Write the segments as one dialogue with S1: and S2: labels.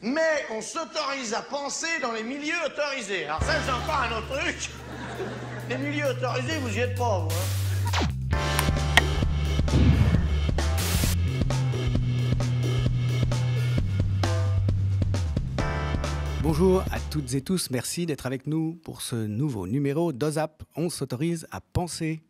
S1: mais on s'autorise à penser dans les milieux autorisés. Alors ça, c'est encore un autre truc. Les milieux autorisés, vous y êtes pas, vous, hein.
S2: Bonjour à toutes et tous, merci d'être avec nous pour ce nouveau numéro d'OZAP. On s'autorise à penser.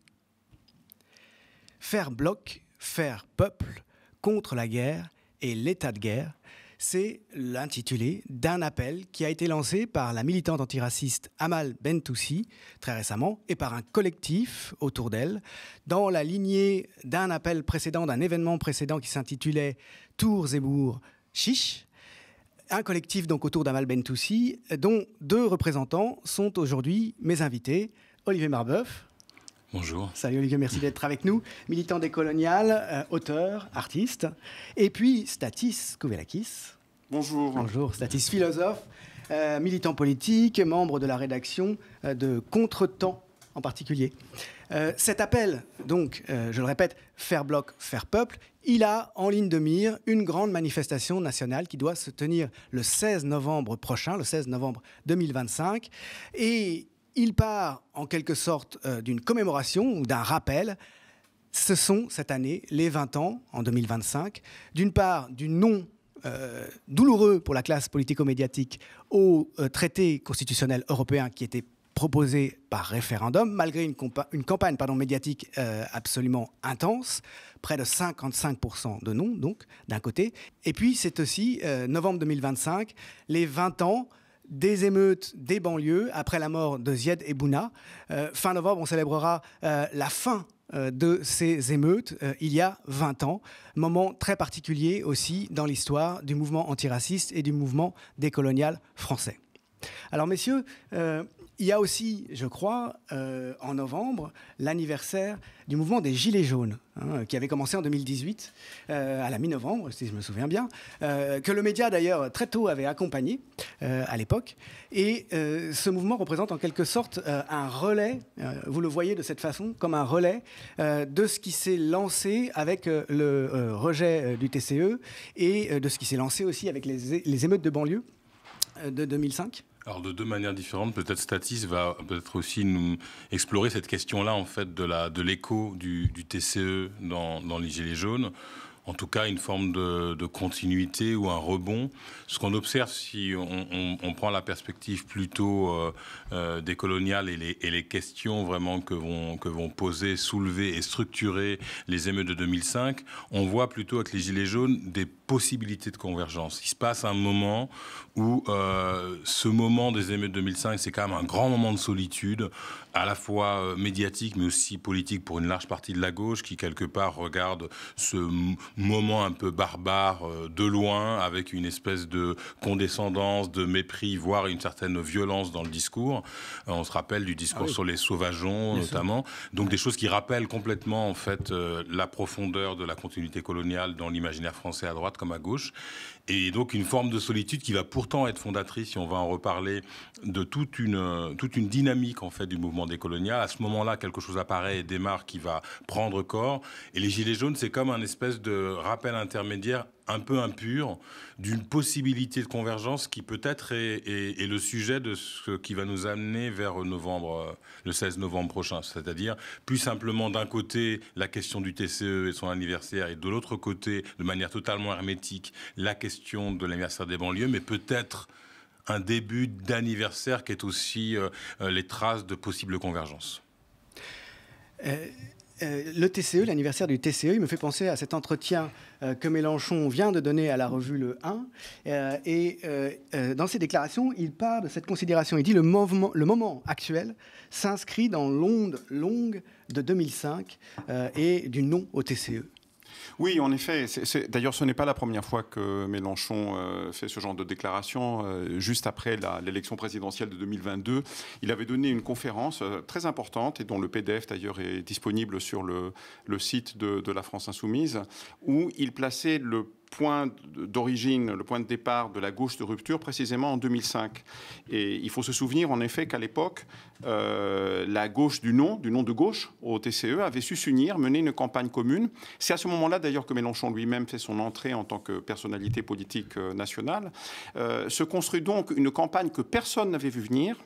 S2: Faire bloc, faire peuple contre la guerre et l'état de guerre, c'est l'intitulé d'un appel qui a été lancé par la militante antiraciste Amal Bentoussi très récemment et par un collectif autour d'elle dans la lignée d'un appel précédent, d'un événement précédent qui s'intitulait Tour Zemmour Chiche. Un collectif donc autour d'Amal Bentoussi dont deux représentants sont aujourd'hui mes invités. Olivier Marbeuf.
S3: Bonjour.
S2: Salut Olivier, merci d'être avec nous. Militant décolonial, auteur, artiste. Et puis Stathis Kouvelakis.
S4: Bonjour.
S2: Bonjour, Stathis, philosophe, militant politique, membre de la rédaction de Contretemps en particulier. Cet appel, donc, je le répète, faire bloc, faire peuple, il a en ligne de mire une grande manifestation nationale qui doit se tenir le 16 novembre prochain, le 16 novembre 2025. Et il part en quelque sorte d'une commémoration ou d'un rappel. Ce sont cette année les 20 ans, en 2025, d'une part du non douloureux pour la classe politico-médiatique au traité constitutionnel européen qui était proposé par référendum, malgré une campagne médiatique absolument intense, près de 55% de non, donc, d'un côté. Et puis, c'est aussi, novembre 2025, les 20 ans des émeutes des banlieues après la mort de Zied Ebouna. Fin novembre, on célébrera la fin de ces émeutes il y a 20 ans. Moment très particulier aussi dans l'histoire du mouvement antiraciste et du mouvement décolonial français. Alors messieurs, il y a aussi, je crois, en novembre, l'anniversaire du mouvement des Gilets jaunes, qui avait commencé en 2018, à la mi-novembre, si je me souviens bien, que le média d'ailleurs très tôt avait accompagné à l'époque. Et ce mouvement représente en quelque sorte un relais, vous le voyez de cette façon, comme un relais de ce qui s'est lancé avec le rejet du TCE et de ce qui s'est lancé aussi avec les émeutes de banlieue de 2005.
S3: Alors de deux manières différentes, peut-être Stathis va peut-être aussi nous explorer cette question-là en fait de l'écho du TCE dans les Gilets jaunes. En tout cas, une forme de continuité ou un rebond. Ce qu'on observe, si on prend la perspective plutôt décoloniale et les questions vraiment que vont poser, soulever et structurer les émeutes de 2005, on voit plutôt avec les Gilets jaunes des possibilités de convergence. Il se passe un moment où ce moment des émeutes de 2005, c'est quand même un grand moment de solitude, à la fois médiatique mais aussi politique pour une large partie de la gauche qui quelque part regarde ce moment un peu barbare de loin avec une espèce de condescendance, de mépris, voire une certaine violence dans le discours. On se rappelle du discours sur les sauvageons notamment. Donc des choses qui rappellent complètement en fait la profondeur de la continuité coloniale dans l'imaginaire français à droite comme à gauche. Et donc une forme de solitude qui va pourtant être fondatrice, si on va en reparler, de toute une dynamique en fait du mouvement décolonial. À ce moment-là, quelque chose apparaît et démarre qui va prendre corps. Et les Gilets jaunes, c'est comme un espèce de rappel intermédiaire un peu impur d'une possibilité de convergence qui peut-être est le sujet de ce qui va nous amener vers le 16 novembre prochain. C'est-à-dire plus simplement d'un côté la question du TCE et son anniversaire et de l'autre côté, de manière totalement hermétique, la question de l'anniversaire des banlieues, mais peut-être un début d'anniversaire qui est aussi les traces de possibles convergences.
S2: Le TCE, l'anniversaire du TCE, il me fait penser à cet entretien que Mélenchon vient de donner à la revue Le 1. Dans ses déclarations, il part de cette considération. Il dit le moment actuel s'inscrit dans l'onde longue de 2005 et du non au TCE.
S4: Oui, en effet. D'ailleurs, ce n'est pas la première fois que Mélenchon fait ce genre de déclaration. Juste après l'élection présidentielle de 2022, il avait donné une conférence très importante et dont le PDF d'ailleurs est disponible sur le site de la France Insoumise, où il plaçait le point d'origine, le point de départ de la gauche de rupture, précisément en 2005. Et il faut se souvenir, en effet, qu'à l'époque, la gauche du nom de gauche au TCE, avait su s'unir, mener une campagne commune. C'est à ce moment-là, d'ailleurs, que Mélenchon lui-même fait son entrée en tant que personnalité politique nationale. Se construit donc une campagne que personne n'avait vu venir,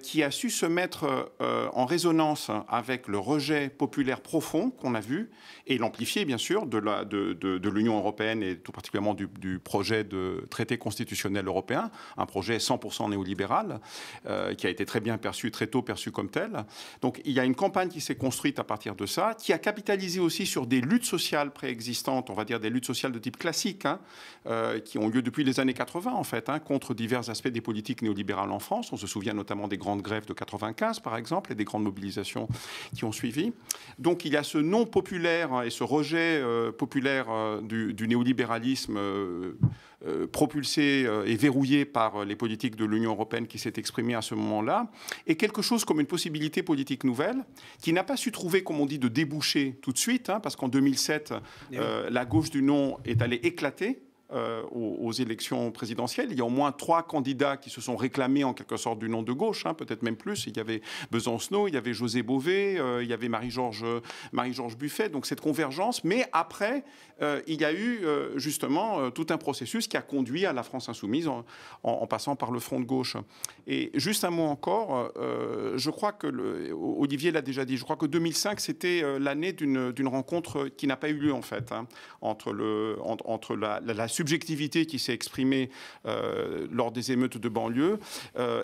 S4: qui a su se mettre en résonance avec le rejet populaire profond qu'on a vu, et l'amplifier, bien sûr, de l'Union européenne et tout particulièrement du projet de traité constitutionnel européen, un projet 100% néolibéral, qui a été très bien perçu, très tôt perçu comme tel. Donc il y a une campagne qui s'est construite à partir de ça, qui a capitalisé aussi sur des luttes sociales préexistantes, on va dire des luttes sociales de type classique, qui ont lieu depuis les années 80, en fait, contre divers aspects des politiques néolibérales en France. On se souvient notamment des grandes grèves de 95, par exemple, et des grandes mobilisations qui ont suivi. Donc il y a ce non populaire et ce rejet populaire du néolibéralisme propulsé et verrouillé par les politiques de l'Union européenne qui s'est exprimé à ce moment-là, et quelque chose comme une possibilité politique nouvelle qui n'a pas su trouver, comme on dit, de déboucher tout de suite, parce qu'en 2007, la gauche du non est allée éclater aux élections présidentielles. Il y a au moins 3 candidats qui se sont réclamés en quelque sorte du nom de gauche, peut-être même plus. Il y avait Besancenot, il y avait José Bové, il y avait Marie-Georges Buffet, donc cette convergence. Mais après, il y a eu justement tout un processus qui a conduit à la France insoumise en passant par le front de gauche. Et juste un mot encore, je crois que, Olivier l'a déjà dit, je crois que 2005, c'était l'année d'une rencontre qui n'a pas eu lieu en fait, entre la subjectivité qui s'est exprimée lors des émeutes de banlieue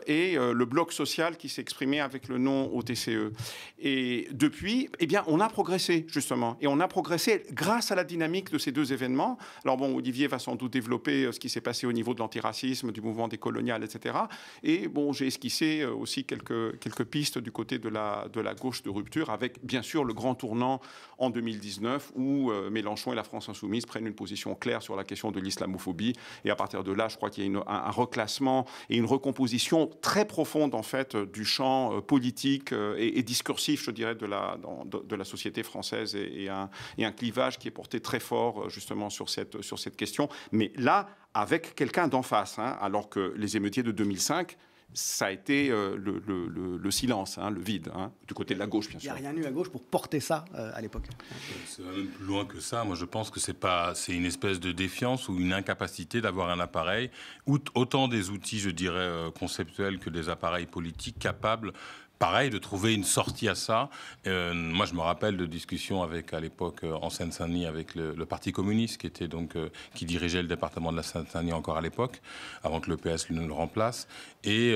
S4: et le bloc social qui s'est exprimé avec le non au TCE. Et depuis, eh bien, on a progressé, justement. Et on a progressé grâce à la dynamique de ces 2 événements. Alors bon, Olivier va sans doute développer ce qui s'est passé au niveau de l'antiracisme, du mouvement décolonial, etc. Et bon, j'ai esquissé aussi quelques pistes du côté de la gauche de rupture, avec bien sûr le grand tournant en 2019 où Mélenchon et la France insoumise prennent une position claire sur la question de l'islamophobie. Et à partir de là, je crois qu'il y a un reclassement et une recomposition très profonde, en fait, du champ politique et discursif, je dirais, de la société française, et un clivage qui est porté très fort, justement, sur cette question. Mais là, avec quelqu'un d'en face, alors que les émeutiers de 2005, ça a été le silence, le vide, du côté de la gauche, bien sûr.
S2: Il n'y a rien eu à gauche pour porter ça à l'époque.
S3: C'est même plus loin que ça. Moi, je pense que c'est une espèce de défiance ou une incapacité d'avoir un appareil, autant des outils, je dirais, conceptuels que des appareils politiques capables, pareil, de trouver une sortie à ça. Moi, je me rappelle de discussions à l'époque, en Seine-Saint-Denis, avec le Parti communiste, qui était qui dirigeait le département de la Seine-Saint-Denis encore à l'époque, avant que le PS ne le remplace. Et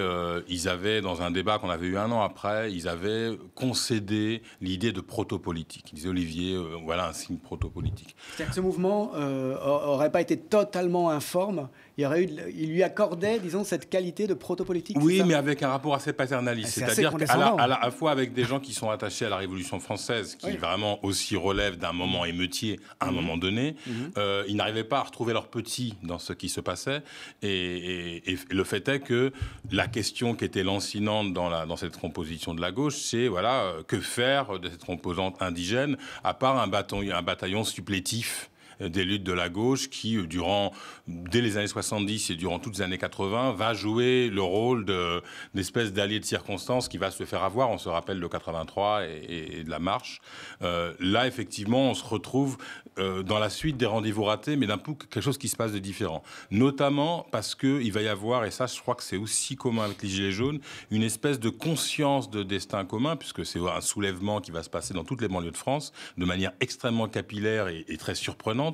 S3: ils avaient, dans un débat qu'on avait eu 1 an après, ils avaient concédé l'idée de proto-politique. Ils disaient, Olivier, voilà un signe proto-politique.
S2: C'est-à-dire que ce mouvement n'aurait pas été totalement informe. Il lui accordait, disons, cette qualité de proto-politique.
S3: Oui, mais avec un rapport assez paternaliste. C'est-à-dire à la fois avec des gens qui sont attachés à la Révolution française, qui vraiment aussi relèvent d'un moment émeutier à un moment donné. Ils n'arrivaient pas à retrouver leurs petits dans ce qui se passait. Et le fait est que la question qui était lancinante dans cette composition de la gauche, c'est que faire de cette composante indigène, à part un bataillon supplétif des luttes de la gauche qui, dès les années 70 et durant toutes les années 80, va jouer le rôle d'espèce d'allié de circonstance qui va se faire avoir. On se rappelle de 83 et de la marche. Là, effectivement, on se retrouve dans la suite des rendez-vous ratés, mais d'un coup, quelque chose qui se passe de différent. Notamment parce qu'il va y avoir, et ça, je crois que c'est aussi commun avec les Gilets jaunes, une espèce de conscience de destin commun, puisque c'est un soulèvement qui va se passer dans toutes les banlieues de France, de manière extrêmement capillaire et très surprenante.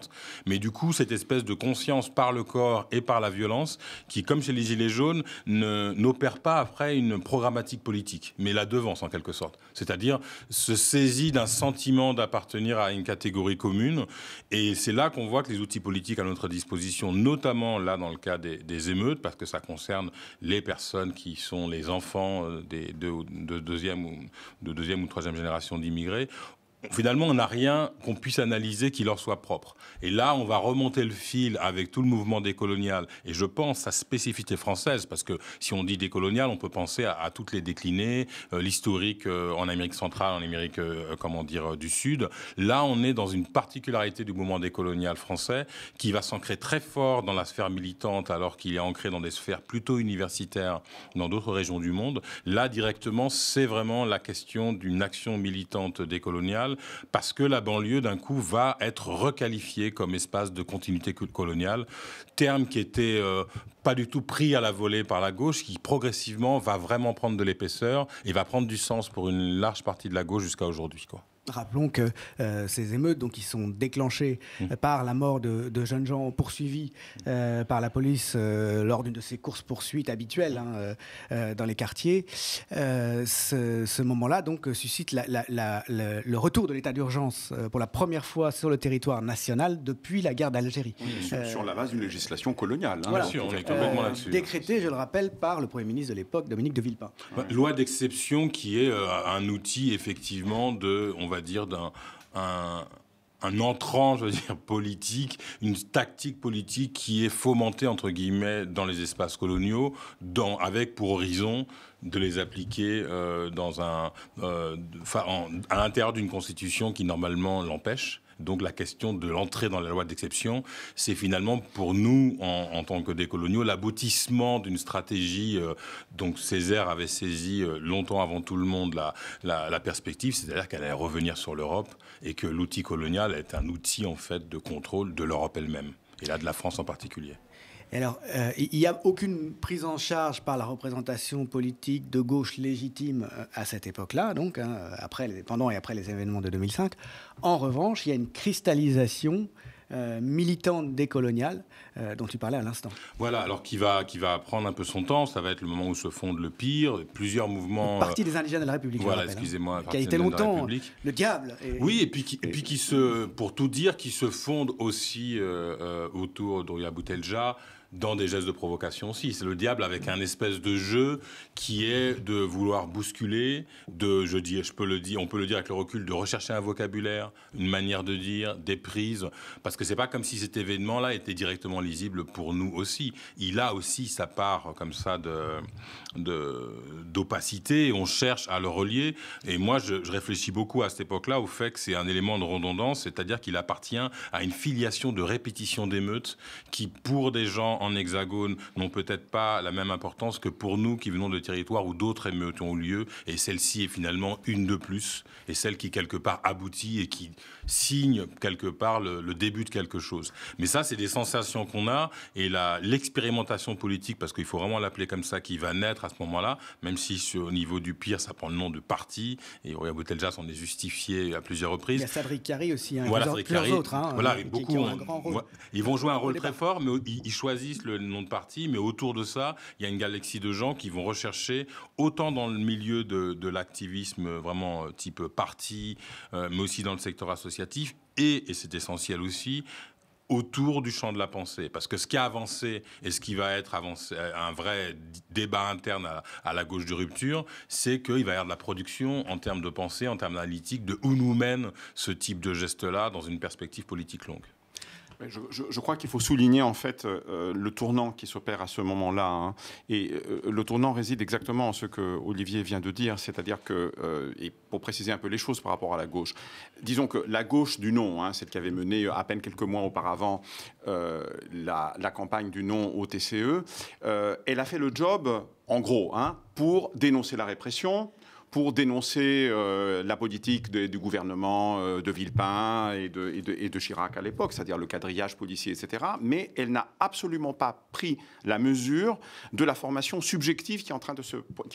S3: Mais du coup, cette espèce de conscience par le corps et par la violence qui, comme chez les Gilets jaunes, n'opère pas après une programmatique politique, mais la devance en quelque sorte. C'est-à-dire se saisit d'un sentiment d'appartenir à une catégorie commune. Et c'est là qu'on voit que les outils politiques à notre disposition, notamment là dans le cas des émeutes, parce que ça concerne les personnes qui sont les enfants de deuxième ou troisième génération d'immigrés, finalement, on n'a rien qu'on puisse analyser qui leur soit propre. Et là, on va remonter le fil avec tout le mouvement décolonial. Et je pense à spécificité française, parce que si on dit décolonial, on peut penser à toutes les déclinées, l'historique en Amérique centrale, en Amérique, du Sud. Là, on est dans une particularité du mouvement décolonial français qui va s'ancrer très fort dans la sphère militante, alors qu'il est ancré dans des sphères plutôt universitaires dans d'autres régions du monde. Là, directement, c'est vraiment la question d'une action militante décoloniale, parce que la banlieue, d'un coup, va être requalifiée comme espace de continuité coloniale, terme qui était pas du tout pris à la volée par la gauche, qui progressivement va vraiment prendre de l'épaisseur et va prendre du sens pour une large partie de la gauche jusqu'à aujourd'hui, quoi.
S2: Rappelons que ces émeutes, donc, qui sont déclenchées par la mort de jeunes gens poursuivis par la police lors d'une de ces courses-poursuites habituelles dans les quartiers, ce moment-là donc, suscite le retour de l'état d'urgence pour la première fois sur le territoire national depuis la guerre d'Algérie.
S4: Sur la base d'une législation coloniale.
S2: Voilà.
S3: Bien sûr, on est complètement là-dessus.
S2: Décrétée, je le rappelle, par le Premier ministre de l'époque, Dominique de Villepin.
S3: Loi d'exception qui est un outil, effectivement, un entrant, politique, une tactique politique qui est fomentée, entre guillemets, dans les espaces coloniaux, avec pour horizon de les appliquer à l'intérieur d'une constitution qui, normalement, l'empêche. Donc la question de l'entrée dans la loi d'exception, c'est finalement pour nous, en tant que décoloniaux, l'aboutissement d'une stratégie. Donc Césaire avait saisi longtemps avant tout le monde la perspective, c'est-à-dire qu'elle allait revenir sur l'Europe et que l'outil colonial est un outil en fait de contrôle de l'Europe elle-même, et là de la France en particulier.
S2: Alors, il n'y a aucune prise en charge par la représentation politique de gauche légitime à cette époque-là, donc pendant et après les événements de 2005. En revanche, il y a une cristallisation militante décoloniale dont tu parlais à l'instant.
S3: Voilà, alors qui va prendre un peu son temps. Ça va être le moment où se fonde le PIR, plusieurs mouvements.
S2: Parti des indigènes de la République.
S3: Voilà, excusez-moi.
S2: Qui a été longtemps le diable.
S3: Oui, et puis qui pour tout dire, qui se fonde aussi autour d'Ouria Boutelja, dans des gestes de provocation aussi. C'est le diable avec un espèce de jeu qui est de vouloir bousculer, on peut le dire avec le recul, de rechercher un vocabulaire, une manière de dire, des prises, parce que c'est pas comme si cet événement-là était directement lisible pour nous aussi. Il a aussi sa part comme ça d'opacité, et on cherche à le relier. Et moi, je réfléchis beaucoup à cette époque-là au fait que c'est un élément de redondance, c'est-à-dire qu'il appartient à une filiation de répétition d'émeutes qui, pour des gens en hexagone, n'ont peut-être pas la même importance que pour nous qui venons de territoires où d'autres émeutes ont eu lieu, et celle-ci est finalement une de plus, et celle qui quelque part aboutit et qui signe quelque part le début de quelque chose. Mais ça, c'est des sensations qu'on a, et l'expérimentation politique, parce qu'il faut vraiment l'appeler comme ça, qui va naître à ce moment-là, même si au niveau du pire, ça prend le nom de parti, et Ouria Boutelja s'en est justifié à plusieurs reprises.
S2: Il y a Sadric Kari aussi,
S3: voilà,
S2: plusieurs autres.
S3: Voilà,
S2: qui ont un grand rôle.
S3: Ils vont jouer un rôle très fort, mais ils choisissent le nom de parti, mais autour de ça, il y a une galaxie de gens qui vont rechercher, autant dans le milieu de l'activisme vraiment type parti, mais aussi dans le secteur associatif, et c'est essentiel aussi, autour du champ de la pensée. Parce que ce qui a avancé et ce qui va être un vrai débat interne à la gauche de rupture, c'est qu'il va y avoir de la production en termes de pensée, en termes analytiques, de où nous mène ce type de geste-là dans une perspective politique longue.
S4: Je crois qu'il faut souligner en fait le tournant qui s'opère à ce moment-là, et le tournant réside exactement en ce que Olivier vient de dire, c'est-à-dire que, et pour préciser un peu les choses par rapport à la gauche, disons que la gauche du non, celle qui avait mené à peine quelques mois auparavant la campagne du non au TCE, elle a fait le job en gros pour dénoncer la répression, pour dénoncer la politique du gouvernement de Villepin et de Chirac à l'époque, c'est-à-dire le quadrillage policier, etc. Mais elle n'a absolument pas pris la mesure de la formation subjective qui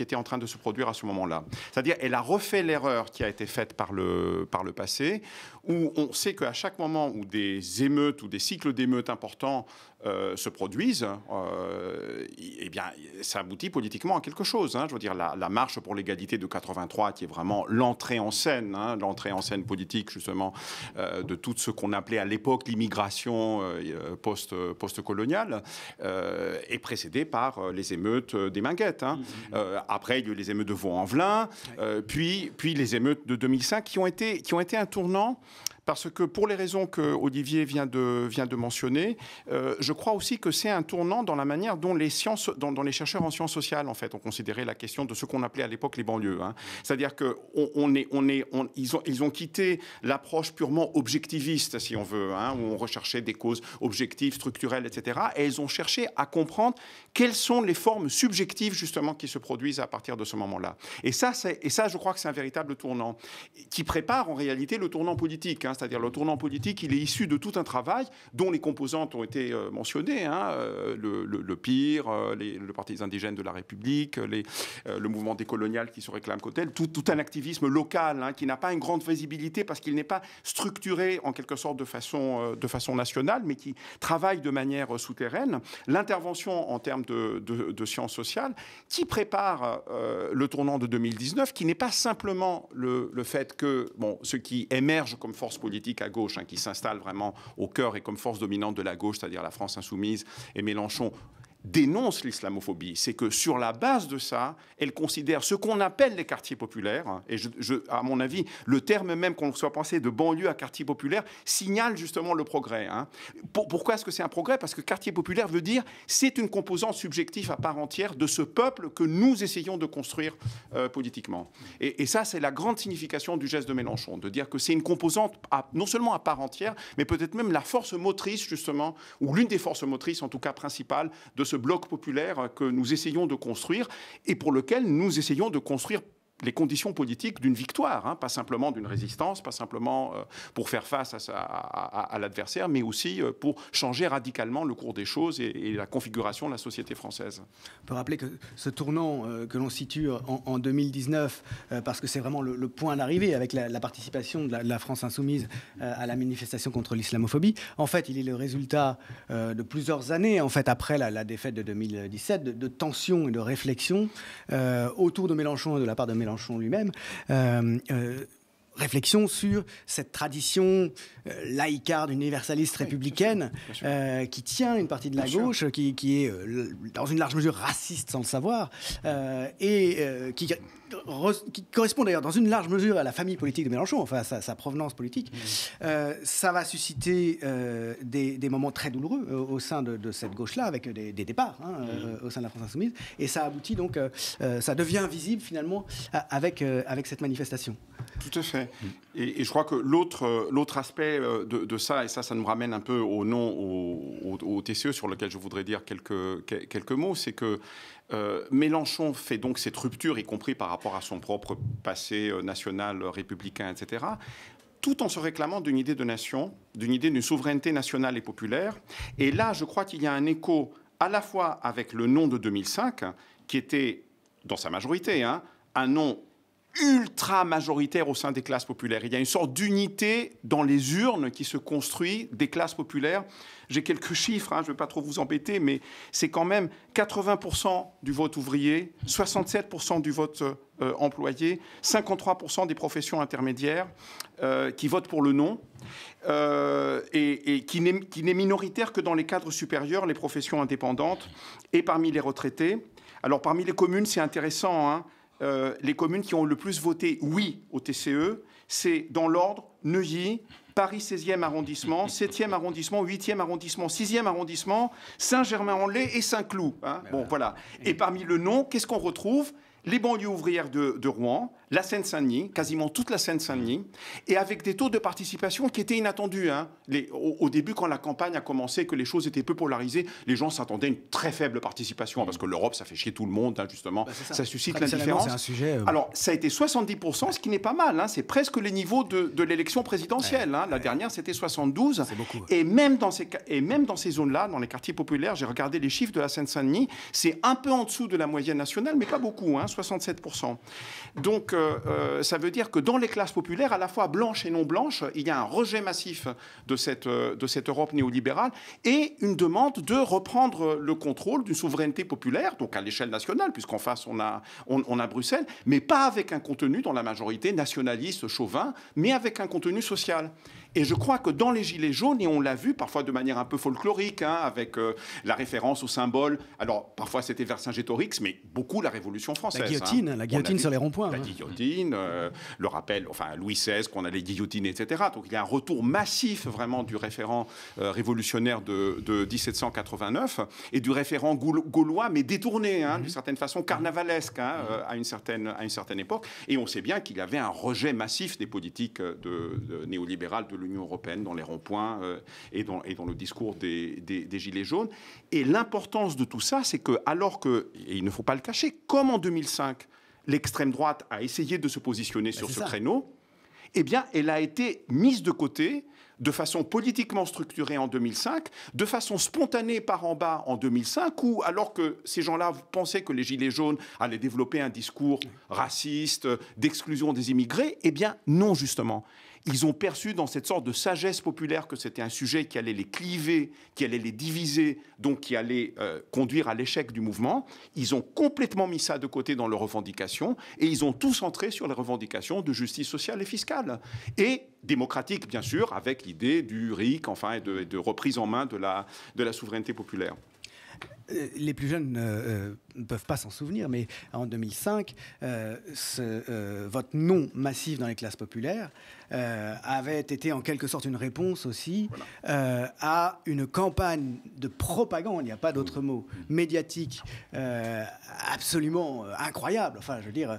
S4: était en train de se produire à ce moment-là. C'est-à-dire elle a refait l'erreur qui a été faite par le passé, où on sait qu'à chaque moment où des émeutes ou des cycles d'émeutes importants se produisent, eh bien, ça aboutit politiquement à quelque chose. Je veux dire, la marche pour l'égalité de 83, qui est vraiment l'entrée en scène politique, justement, de tout ce qu'on appelait à l'époque l'immigration post-coloniale, est précédée par les émeutes des Minguettes. Après, il y a eu les émeutes de Vaux-en-Velin, puis les émeutes de 2005, qui ont été un tournant. Parce que pour les raisons que Olivier vient de mentionner, je crois aussi que c'est un tournant dans la manière dont les chercheurs en sciences sociales, en fait, ont considéré la question de ce qu'on appelait à l'époque les banlieues. C'est-à-dire qu'ils ont quitté l'approche purement objectiviste, si on veut, où on recherchait des causes objectives, structurelles, etc. Et ils ont cherché à comprendre quelles sont les formes subjectives, justement, qui se produisent à partir de ce moment-là. Et ça, je crois que c'est un véritable tournant qui prépare en réalité le tournant politique. C'est-à-dire le tournant politique, il est issu de tout un travail dont les composantes ont été mentionnées, le PIR, le Parti des indigènes de la République, le mouvement décolonial qui se réclame comme tel, tout un activisme local qui n'a pas une grande visibilité parce qu'il n'est pas structuré en quelque sorte de façon nationale, mais qui travaille de manière souterraine. L'intervention en termes de sciences sociales qui prépare le tournant de 2019, qui n'est pas simplement le fait que ce qui émerge comme force politique à gauche, qui s'installe vraiment au cœur et comme force dominante de la gauche, c'est-à-dire la France insoumise et Mélenchon, dénonce l'islamophobie. C'est que sur la base de ça, elle considère ce qu'on appelle les quartiers populaires, et à mon avis, le terme même qu'on soit pensé de banlieue à quartier populaire signale justement le progrès. Pourquoi est-ce que c'est un progrès? Parce que quartier populaire veut dire c'est une composante subjective à part entière de ce peuple que nous essayons de construire politiquement. Et ça, c'est la grande signification du geste de Mélenchon, de dire que c'est une composante non seulement à part entière, mais peut-être même la force motrice, justement, ou l'une des forces motrices, en tout cas principales, de ce bloc populaire que nous essayons de construire et pour lequel nous essayons de construire les conditions politiques d'une victoire, pas simplement d'une résistance, pas simplement pour faire face à l'adversaire, mais aussi pour changer radicalement le cours des choses et la configuration de la société française.
S2: On peut rappeler que ce tournant que l'on situe en 2019, parce que c'est vraiment le point d'arrivée avec la participation de la France insoumise à la manifestation contre l'islamophobie, en fait, il est le résultat de plusieurs années, en fait, après la défaite de 2017, de tensions et de réflexions autour de Mélenchon et de la part de Mélenchon lui-même, réflexion sur cette tradition laïcarde, universaliste, républicaine, qui tient une partie de la gauche, qui est dans une large mesure raciste sans le savoir, et qui correspond d'ailleurs dans une large mesure à la famille politique de Mélenchon, enfin à sa provenance politique. Ça va susciter des moments très douloureux au sein de cette gauche-là, avec des départs au sein de la France insoumise, et ça aboutit donc, ça devient visible finalement avec cette manifestation.
S4: Tout à fait. Et je crois que l'autre aspect de ça, et ça nous ramène un peu au TCE, sur lequel je voudrais dire quelques mots, c'est que Mélenchon fait donc cette rupture, y compris par rapport à son propre passé national, républicain, etc., tout en se réclamant d'une idée de nation, d'une idée d'une souveraineté nationale et populaire. Et là, je crois qu'il y a un écho à la fois avec le non de 2005, qui était, dans sa majorité, un non ultra majoritaire au sein des classes populaires. Il y a une sorte d'unité dans les urnes qui se construit des classes populaires. J'ai quelques chiffres, je ne vais pas trop vous embêter, mais c'est quand même 80% du vote ouvrier, 67% du vote employé, 53% des professions intermédiaires qui votent pour le non, et qui n'est minoritaire que dans les cadres supérieurs, les professions indépendantes et parmi les retraités. Alors parmi les communes, c'est intéressant, les communes qui ont le plus voté oui au TCE, c'est dans l'ordre Neuilly, Paris 16e arrondissement, 7e arrondissement, 8e arrondissement, 6e arrondissement, Saint-Germain-en-Laye et Saint-Cloud. Bon, voilà. Et parmi le non, qu'est-ce qu'on retrouve? Les banlieues ouvrières de Rouen, la Seine-Saint-Denis, quasiment toute la Seine-Saint-Denis, et avec des taux de participation qui étaient inattendus. Au début, quand la campagne a commencé, que les choses étaient peu polarisées, les gens s'attendaient à une très faible participation, parce que l'Europe, ça fait chier tout le monde, justement, ça suscite l'indifférence.
S2: C'est un sujet,
S4: Alors, ça a été 70%, ce qui n'est pas mal, c'est presque les niveaux de l'élection présidentielle. La dernière, c'était 72.
S2: C'est beaucoup.
S4: Et même dans ces zones-là, dans les quartiers populaires, j'ai regardé les chiffres de la Seine-Saint-Denis, c'est un peu en dessous de la moyenne nationale, mais pas beaucoup, 67%. Donc, ça veut dire que dans les classes populaires, à la fois blanches et non blanches, il y a un rejet massif de cette Europe néolibérale et une demande de reprendre le contrôle d'une souveraineté populaire, donc à l'échelle nationale, puisqu'en face, on a Bruxelles, mais pas avec un contenu dans la majorité nationaliste, chauvin, mais avec un contenu social. Et je crois que dans les Gilets jaunes, et on l'a vu parfois de manière un peu folklorique, hein, avec la référence au symbole, alors parfois c'était Vercingétorix, mais beaucoup la Révolution française.
S2: La guillotine sur les ronds-points.
S4: La guillotine, le rappel, enfin Louis XVI, qu'on allait guillotiner, etc. Donc il y a un retour massif vraiment du référent révolutionnaire de 1789 et du référent gaulois, mais détourné, hein, d'une certaine façon carnavalesque, hein, à une certaine époque. Et on sait bien qu'il y avait un rejet massif des politiques néolibérales de l'Union européenne dans les ronds-points et dans le discours des Gilets jaunes. Et l'importance de tout ça, c'est que, alors que, et il ne faut pas le cacher, comme en 2005, l'extrême droite a essayé de se positionner sur ce créneau, eh bien, elle a été mise de côté de façon politiquement structurée en 2005, de façon spontanée par en bas en 2005, où, alors que ces gens-là pensaient que les Gilets jaunes allaient développer un discours raciste, d'exclusion des immigrés, eh bien, non, justement. Ils ont perçu dans cette sorte de sagesse populaire que c'était un sujet qui allait les cliver, qui allait les diviser, donc qui allait conduire à l'échec du mouvement. Ils ont complètement mis ça de côté dans leurs revendications et ils ont tout centré sur les revendications de justice sociale et fiscale. Et démocratique, bien sûr, avec l'idée du RIC, enfin, et de reprise en main de la souveraineté populaire.
S2: Les plus jeunes ne peuvent pas s'en souvenir, mais en 2005, ce vote non massif dans les classes populaires avait été en quelque sorte une réponse aussi à une campagne de propagande, il n'y a pas d'autre mot, médiatique absolument incroyable. Enfin, je veux dire,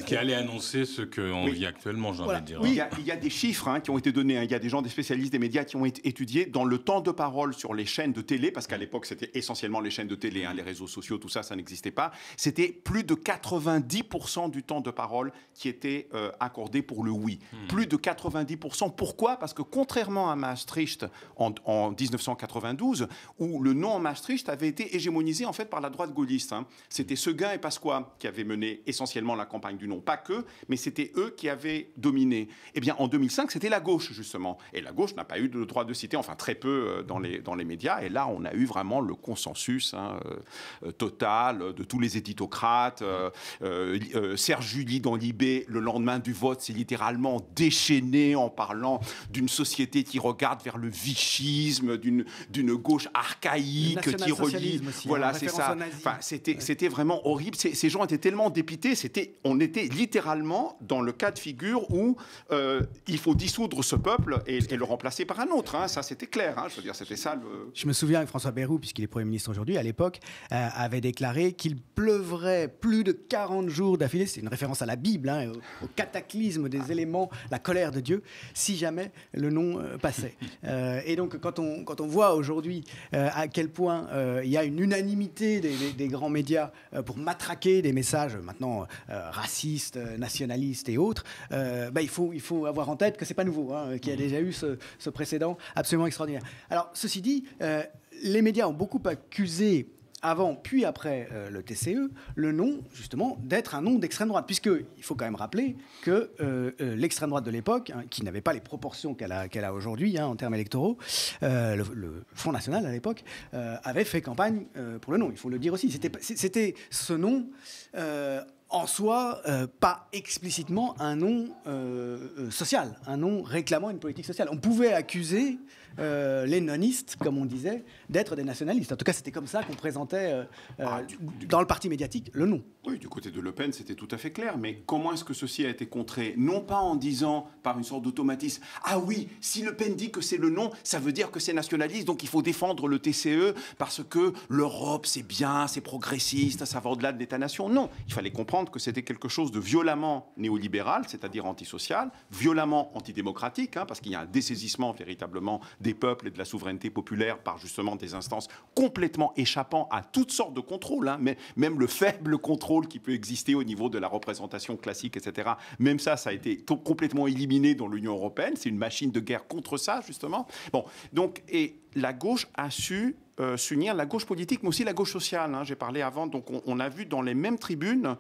S3: qui allait annoncer ce qu'on vit actuellement, j'ai envie de dire.
S4: Oui, il y a des chiffres qui ont été donnés. Il y a des gens, des spécialistes des médias qui ont étudié dans le temps de parole sur les chaînes de télé, parce qu'à l'époque, c'était essentiellement les chaînes de télé, les réseaux sociaux, tout ça, ça n'existait pas. C'était plus de 90% du temps de parole qui était accordé pour le oui. Plus de 90%. Pourquoi ? Parce que contrairement à Maastricht en 1992, où le non en Maastricht avait été hégémonisé en fait par la droite gaulliste. C'était Seguin et Pasqua qui avaient mené essentiellement la campagne du non. Pas que, mais c'était eux qui avaient dominé. Eh bien, en 2005, c'était la gauche, justement. Et la gauche n'a pas eu le droit de citer, enfin très peu dans les médias. Et là, on a eu vraiment le consensus total de tous les éditocrates. Serge July dans Libé, le lendemain du vote, s'est littéralement déchaîné en parlant d'une société qui regarde vers le vichisme, d'une gauche archaïque qui relie.
S2: Aussi,
S4: voilà, c'est ça. Enfin, c'était vraiment horrible. Ces gens étaient tellement dépités. On était littéralement dans le cas de figure où il faut dissoudre ce peuple et le remplacer par un autre. Ça, c'était clair. Je veux dire, c'était ça.
S2: Je me souviens que François Bayrou, puisqu'il est Premier ministre aujourd'hui, à l'époque, avait déclaré qu'il pleuvrait plus de 40 jours d'affilée, c'est une référence à la Bible, au cataclysme des éléments, la colère de Dieu, si jamais le non passait. Et donc, quand on voit aujourd'hui à quel point il y a une unanimité des grands médias pour matraquer des messages maintenant racistes, nationalistes et autres, il faut avoir en tête que c'est pas nouveau, qu'il y a déjà eu ce précédent absolument extraordinaire. Alors, ceci dit, les médias ont beaucoup accusé avant puis après le TCE, le non, justement, d'être un non d'extrême droite. Puisqu'il faut quand même rappeler que l'extrême droite de l'époque, qui n'avait pas les proportions qu'elle a aujourd'hui en termes électoraux, le Front National à l'époque, avait fait campagne pour le non. Il faut le dire aussi. C'était ce non... en soi, pas explicitement un non social, un non réclamant une politique sociale. On pouvait accuser les nonistes, comme on disait, d'être des nationalistes. En tout cas, c'était comme ça qu'on présentait dans le parti médiatique le non.
S4: Oui, du côté de Le Pen, c'était tout à fait clair. Mais comment est-ce que ceci a été contré ? Non pas en disant, par une sorte d'automatisme, « Ah oui, si Le Pen dit que c'est le non, ça veut dire que c'est nationaliste, donc il faut défendre le TCE parce que l'Europe, c'est bien, c'est progressiste, ça va au-delà de l'État-nation. » Non, il fallait comprendre que c'était quelque chose de violemment néolibéral, c'est-à-dire antisocial, violemment antidémocratique, parce qu'il y a un dessaisissement véritablement des peuples et de la souveraineté populaire par justement des instances complètement échappant à toutes sortes de contrôles, mais même le faible contrôle qui peut exister au niveau de la représentation classique, etc. Même ça a été complètement éliminé dans l'Union européenne. C'est une machine de guerre contre ça, justement. Bon, donc, et la gauche a su s'unir, la gauche politique, mais aussi la gauche sociale. J'ai parlé avant, donc on a vu dans les mêmes tribunes...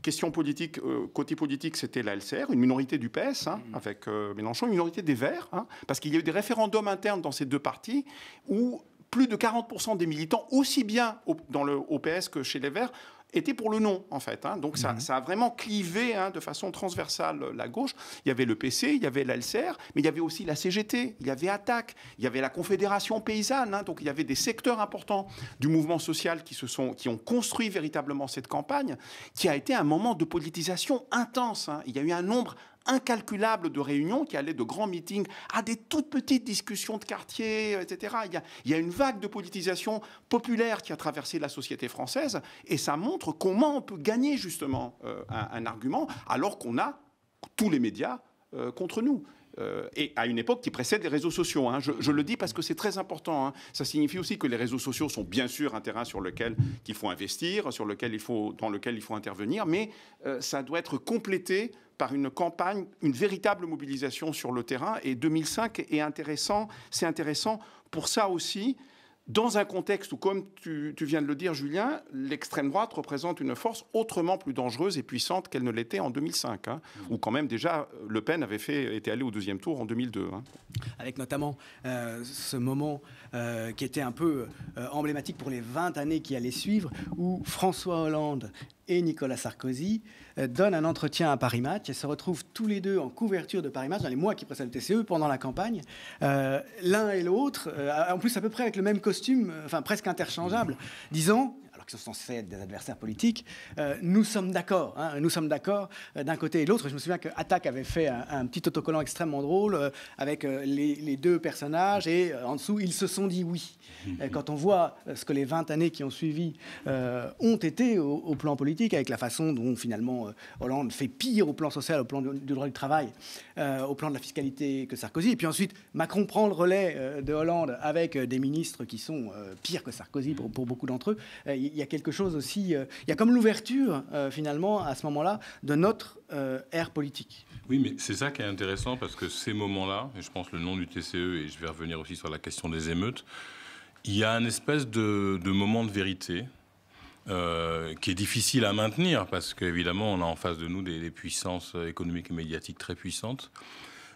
S4: question politique, côté politique, c'était la LCR, une minorité du PS, avec Mélenchon, une minorité des Verts, parce qu'il y a eu des référendums internes dans ces deux partis où plus de 40% des militants, aussi bien au PS que chez les Verts, étaient pour le non, en fait. Donc ça a vraiment clivé de façon transversale la gauche. Il y avait le PC, il y avait la LCR, mais il y avait aussi la CGT, il y avait Attac, il y avait la Confédération paysanne. Donc il y avait des secteurs importants du mouvement social qui ont construit véritablement cette campagne, qui a été un moment de politisation intense. Il y a eu un nombre incalculable de réunions qui allaient de grands meetings à des toutes petites discussions de quartier, etc. Il y a une vague de politisation populaire qui a traversé la société française et ça montre comment on peut gagner justement un argument alors qu'on a tous les médias contre nous. Et à une époque qui précède les réseaux sociaux. Je le dis parce que c'est très important. Ça signifie aussi que les réseaux sociaux sont bien sûr un terrain sur lequel il faut investir, dans lequel il faut intervenir, mais ça doit être complété par une campagne, une véritable mobilisation sur le terrain. Et 2005 est intéressant, c'est intéressant pour ça aussi, dans un contexte où, comme tu viens de le dire, Julien, l'extrême droite représente une force autrement plus dangereuse et puissante qu'elle ne l'était en 2005, où quand même déjà Le Pen était allé au deuxième tour en 2002.
S2: Avec notamment ce moment qui était un peu emblématique pour les 20 années qui allaient suivre, où François Hollande et Nicolas Sarkozy donnent un entretien à Paris Match et se retrouvent tous les deux en couverture de Paris Match dans les mois qui précèdent le TCE pendant la campagne. L'un et l'autre, en plus à peu près avec le même costume, enfin presque interchangeable, disant... alors qu'ils sont censés être des adversaires politiques, nous sommes d'accord. Nous sommes d'accord d'un côté et de l'autre. Je me souviens qu'Attac avait fait un petit autocollant extrêmement drôle avec les deux personnages et en dessous, ils se sont dit oui. Quand on voit ce que les 20 années qui ont suivi ont été au plan politique, avec la façon dont finalement Hollande fait pire au plan social, au plan du droit du travail, au plan de la fiscalité que Sarkozy, et puis ensuite Macron prend le relais de Hollande avec des ministres qui sont pires que Sarkozy pour beaucoup d'entre eux. Il y a quelque chose aussi, il y a comme l'ouverture finalement à ce moment-là de notre ère politique.
S3: Oui, mais c'est ça qui est intéressant parce que ces moments-là, et je pense le nom du TCE, et je vais revenir aussi sur la question des émeutes, il y a une espèce de moment de vérité qui est difficile à maintenir parce qu'évidemment on a en face de nous des puissances économiques et médiatiques très puissantes.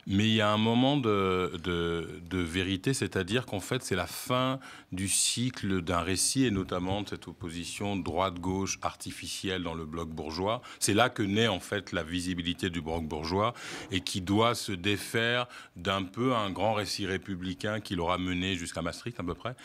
S3: Mais il y a un moment de vérité, c'est-à-dire qu'en fait, c'est la fin du cycle d'un récit, et notamment de cette opposition droite-gauche artificielle dans le bloc bourgeois. C'est là que naît en fait la visibilité du bloc bourgeois et qui doit se défaire d'un peu un grand récit républicain qui l'aura mené jusqu'à Maastricht à peu près,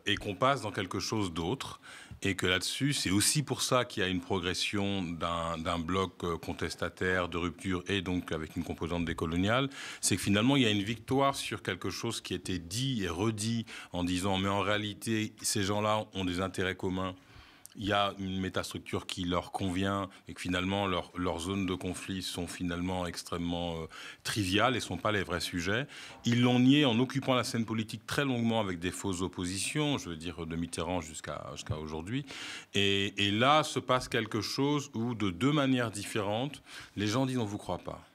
S3: et qu'on passe dans quelque chose d'autre. Et que là-dessus, c'est aussi pour ça qu'il y a une progression d'un bloc contestataire, de rupture, et donc avec une composante décoloniale. C'est que finalement, il y a une victoire sur quelque chose qui était dit et redit en disant « mais en réalité, ces gens-là ont des intérêts communs ». Il y a une métastructure qui leur convient et que finalement leurs zones de conflit sont finalement extrêmement triviales et ne sont pas les vrais sujets. Ils l'ont nié en occupant la scène politique très longuement avec des fausses oppositions, je veux dire de Mitterrand jusqu'à aujourd'hui. Et là se passe quelque chose où de deux manières différentes, les gens disent on ne vous croit pas.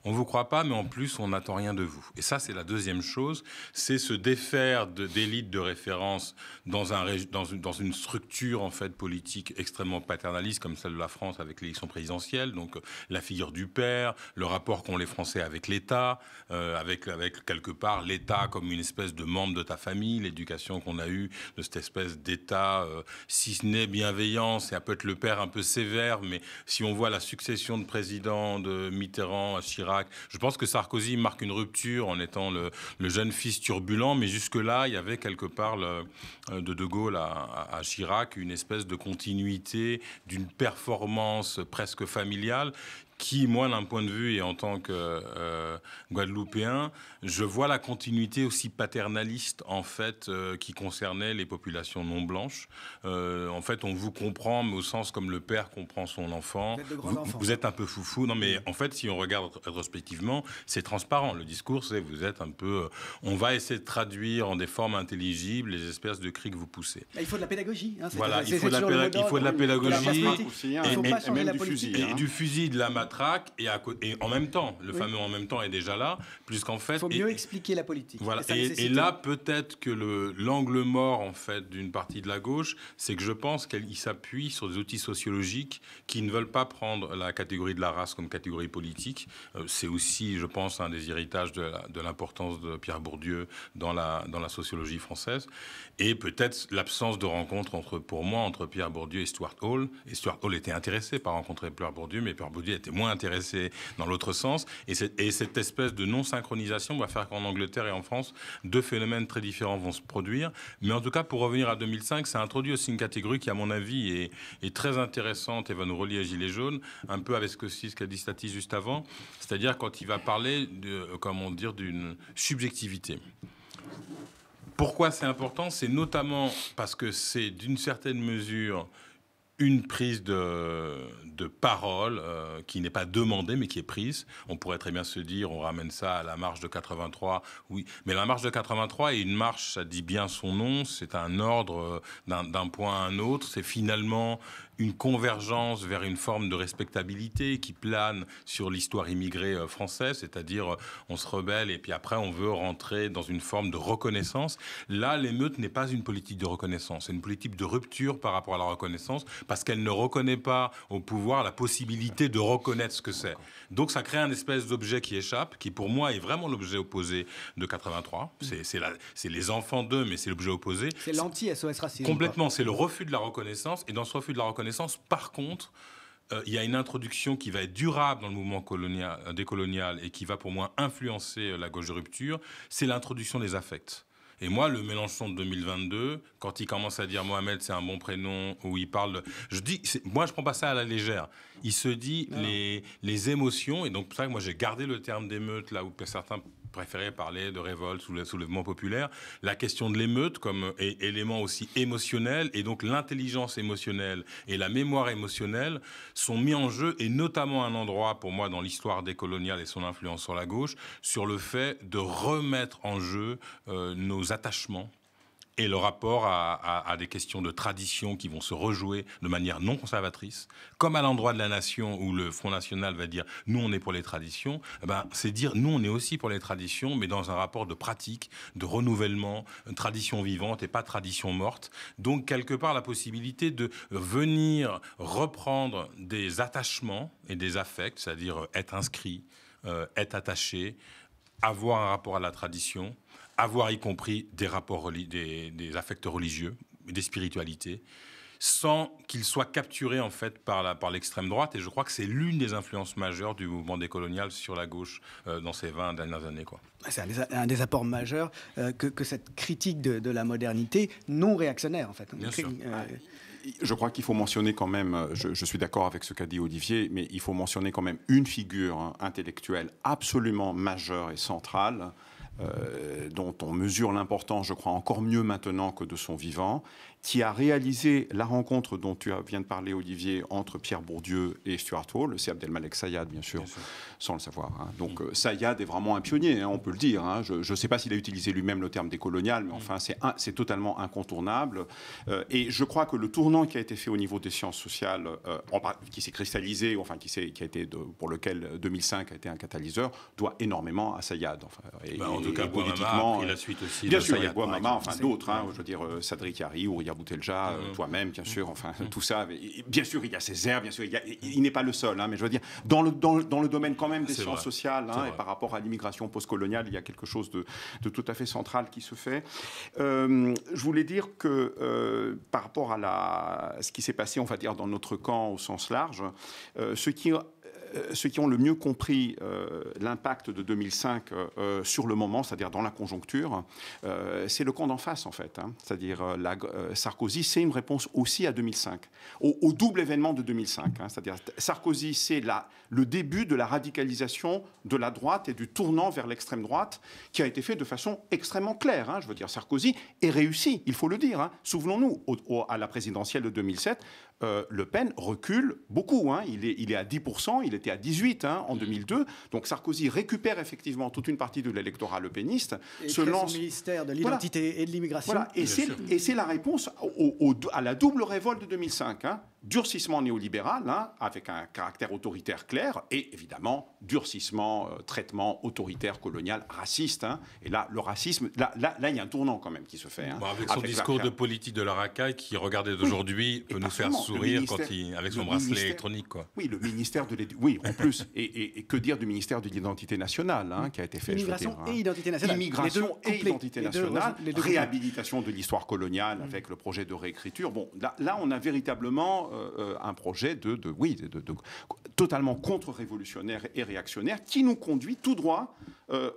S3: On ne vous croit pas, mais en plus, on n'attend rien de vous. Et ça, c'est la deuxième chose, c'est se défaire d'élites de référence dans une structure en fait politique extrêmement paternaliste comme celle de la France avec l'élection présidentielle. Donc la figure du père, le rapport qu'ont les Français avec l'État, avec quelque part l'État comme une espèce de membre de ta famille, l'éducation qu'on a eue de cette espèce d'État, si ce n'est bienveillant, c'est peut-être le père un peu sévère, mais si on voit la succession de présidents de Mitterrand à Chirac, je pense que Sarkozy marque une rupture en étant le jeune fils turbulent, mais jusque-là, il y avait quelque part de Gaulle à Chirac une espèce de continuité, d'une performance presque familiale qui, moi, d'un point de vue et en tant que Guadeloupéen, je vois la continuité aussi paternaliste, en fait, qui concernait les populations non blanches. En fait, on vous comprend, mais au sens comme le père comprend son enfant. Vous êtes un peu foufou. Non, mais en fait, si on regarde rétrospectivement, c'est transparent. Le discours, c'est vous êtes un peu... on va essayer de traduire en des formes intelligibles les espèces de cris que vous poussez.
S2: Il faut de la pédagogie.
S3: Voilà, il faut de la pédagogie.
S2: Il ne faut pas changer la politique.
S3: Et du fusil, de la matraque et en même temps. Le fameux en même temps est déjà là, puisqu'en fait...
S2: Il faut mieux expliquer la politique.
S3: Voilà. Et là, peut-être que l'angle mort, en fait, d'une partie de la gauche, c'est que je pense qu'il s'appuie sur des outils sociologiques qui ne veulent pas prendre la catégorie de la race comme catégorie politique. C'est aussi, je pense, un des héritages de l'importance de Pierre Bourdieu dans la sociologie française. Et peut-être l'absence de rencontre, pour moi, entre Pierre Bourdieu et Stuart Hall. Et Stuart Hall était intéressé par rencontrer Pierre Bourdieu, mais Pierre Bourdieu était moins intéressé dans l'autre sens. Et cette espèce de non-synchronisation va faire qu'en Angleterre et en France, deux phénomènes très différents vont se produire. Mais en tout cas, pour revenir à 2005, ça introduit aussi une catégorie qui, à mon avis, est très intéressante et va nous relier à Gilets jaunes, un peu avec ce qu'a dit Statis juste avant, c'est-à-dire quand il va parler d'une subjectivité. Pourquoi c'est important? C'est notamment parce que c'est d'une certaine mesure une prise de parole qui n'est pas demandée mais qui est prise. On pourrait très bien se dire, on ramène ça à la marche de 83, oui. Mais la marche de 83 est une marche, ça dit bien son nom, c'est un ordre d'un point à un autre, c'est finalement une convergence vers une forme de respectabilité qui plane sur l'histoire immigrée française, c'est-à-dire on se rebelle et puis après on veut rentrer dans une forme de reconnaissance. Là, l'émeute n'est pas une politique de reconnaissance, c'est une politique de rupture par rapport à la reconnaissance parce qu'elle ne reconnaît pas au pouvoir la possibilité de reconnaître ce que c'est. Donc ça crée un espèce d'objet qui échappe, qui pour moi est vraiment l'objet opposé de 83. C'est les enfants d'eux, mais c'est l'objet opposé.
S2: C'est l'anti-SOS racisme.
S3: Complètement, c'est le refus de la reconnaissance. Et dans ce refus de la reconnaissance, par contre, il y a une introduction qui va être durable dans le mouvement décolonial et qui va pour moi influencer la gauche de rupture, c'est l'introduction des affects. Et moi, le Mélenchon de 2022, quand il commence à dire Mohamed, c'est un bon prénom, où il parle... Moi, je prends pas ça à la légère. Il se dit les émotions, et donc pour ça que moi, j'ai gardé le terme d'émeute, là où certains préféraient parler de révolte ou de soulèvement populaire. La question de l'émeute comme élément aussi émotionnel, et donc l'intelligence émotionnelle et la mémoire émotionnelle sont mis en jeu, et notamment un endroit, pour moi, dans l'histoire décoloniale et son influence sur la gauche, sur le fait de remettre en jeu nos attachements et le rapport à des questions de tradition qui vont se rejouer de manière non conservatrice, comme à l'endroit de la nation où le Front National va dire « nous, on est pour les traditions », c'est dire « nous, on est aussi pour les traditions », mais dans un rapport de pratique, de renouvellement, une tradition vivante et pas tradition morte. Donc, quelque part, la possibilité de venir reprendre des attachements et des affects, c'est-à-dire être inscrit, être attaché, avoir un rapport à la tradition, avoir y compris des rapports, des affects religieux, des spiritualités, sans qu'ils soient capturés en fait par l'extrême droite. Et je crois que c'est l'une des influences majeures du mouvement décolonial sur la gauche dans ces 20 dernières années, quoi.
S2: C'est un des apports majeurs que cette critique de la modernité non réactionnaire, en fait.
S3: Bien sûr.
S4: Je crois qu'il faut mentionner quand même, je suis d'accord avec ce qu'a dit Olivier, mais il faut mentionner quand même une figure intellectuelle absolument majeure et centrale, dont on mesure l'importance, je crois, encore mieux maintenant que de son vivant, qui a réalisé la rencontre dont tu viens de parler, Olivier, entre Pierre Bourdieu et Stuart Hall. C'est Abdelmalek Sayad, bien sûr, sans le savoir. Hein. Donc Sayad est vraiment un pionnier, hein, on peut le dire. Hein. Je ne sais pas s'il a utilisé lui-même le terme décolonial, mais enfin, c'est totalement incontournable. Et je crois que le tournant qui a été fait au niveau des sciences sociales, qui s'est cristallisé, enfin, pour lequel 2005 a été un catalyseur, doit énormément à Sayad. Enfin,
S3: en tout cas, politiquement, a pris la suite aussi.
S4: Bien sûr, Bouamama, enfin d'autres, hein, je veux dire, Sadric Hari, Ouria Boutelja, toi-même, bien sûr, enfin tout ça. Bien sûr, il y a Césaire, bien sûr, il n'est pas le seul, hein, mais je veux dire, dans le domaine quand même des sciences sociales, hein, et par rapport à l'immigration postcoloniale, il y a quelque chose de tout à fait central qui se fait. Je voulais dire que par rapport à ce qui s'est passé, on va dire, dans notre camp au sens large, ceux qui ont le mieux compris l'impact de 2005 sur le moment, c'est-à-dire dans la conjoncture, c'est le camp d'en face, en fait. Hein. C'est-à-dire Sarkozy, c'est une réponse aussi à 2005, au double événement de 2005. Hein. C'est-à-dire Sarkozy, c'est le début de la radicalisation de la droite et du tournant vers l'extrême droite qui a été fait de façon extrêmement claire. Hein. Je veux dire, Sarkozy est réussi, il faut le dire. Hein. Souvenons-nous, à la présidentielle de 2007, Le Pen recule beaucoup. Hein. Il est à 10%, il était à 18% en 2002. Donc Sarkozy récupère effectivement toute une partie de l'électorat lepéniste.
S2: Et se lance son ministère de l'identité et de l'immigration.
S4: Voilà. Et c'est la réponse à la double révolte de 2005. Hein. durcissement néolibéral, hein, avec un caractère autoritaire clair, et évidemment, durcissement, traitement autoritaire, colonial, raciste. Hein. Et là, le racisme, là, il y a un tournant quand même qui se fait. Hein,
S3: bon, avec son discours de politique de la racaille, qui, regardé d'aujourd'hui, peut nous faire sourire avec son bracelet électronique. Quoi.
S4: Oui, le ministère de oui, en plus. Et que dire du ministère de l'identité nationale, hein, qui a été fait,
S2: Immigration
S4: et
S2: identité nationale.
S4: Immigration et identité nationale, réhabilitation de l'histoire coloniale avec le projet de réécriture. Bon, là on a véritablement un projet de totalement contre-révolutionnaire et réactionnaire qui nous conduit tout droit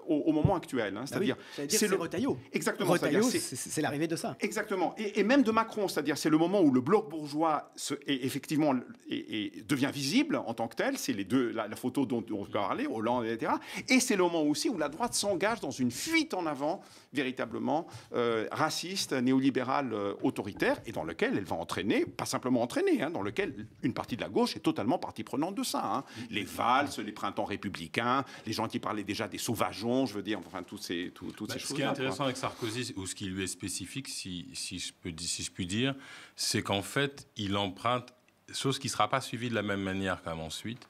S4: au moment actuel. Hein,
S2: c'est-à-dire c'est Retailleau.
S4: Exactement.
S2: Retailleau, c'est l'arrivée de ça.
S4: Exactement. Et même de Macron, c'est-à-dire c'est le moment où le bloc bourgeois effectivement devient visible en tant que tel. C'est la photo dont on parlait, Hollande, etc. Et c'est le moment aussi où la droite s'engage dans une fuite en avant véritablement raciste, néolibérale, autoritaire, et dans lequel elle va entraîner, pas simplement entraîner, hein, dans lequel une partie de la gauche est totalement partie prenante de ça. Hein. Les valses, les printemps républicains, les gens qui parlaient déjà des sauvageons, je veux dire, enfin toutes ces choses-là.
S3: Ce qui est intéressant avec Sarkozy, ou ce qui lui est spécifique, si je puis dire, c'est qu'en fait, il emprunte, chose qui ne sera pas suivie de la même manière qu'ensuite,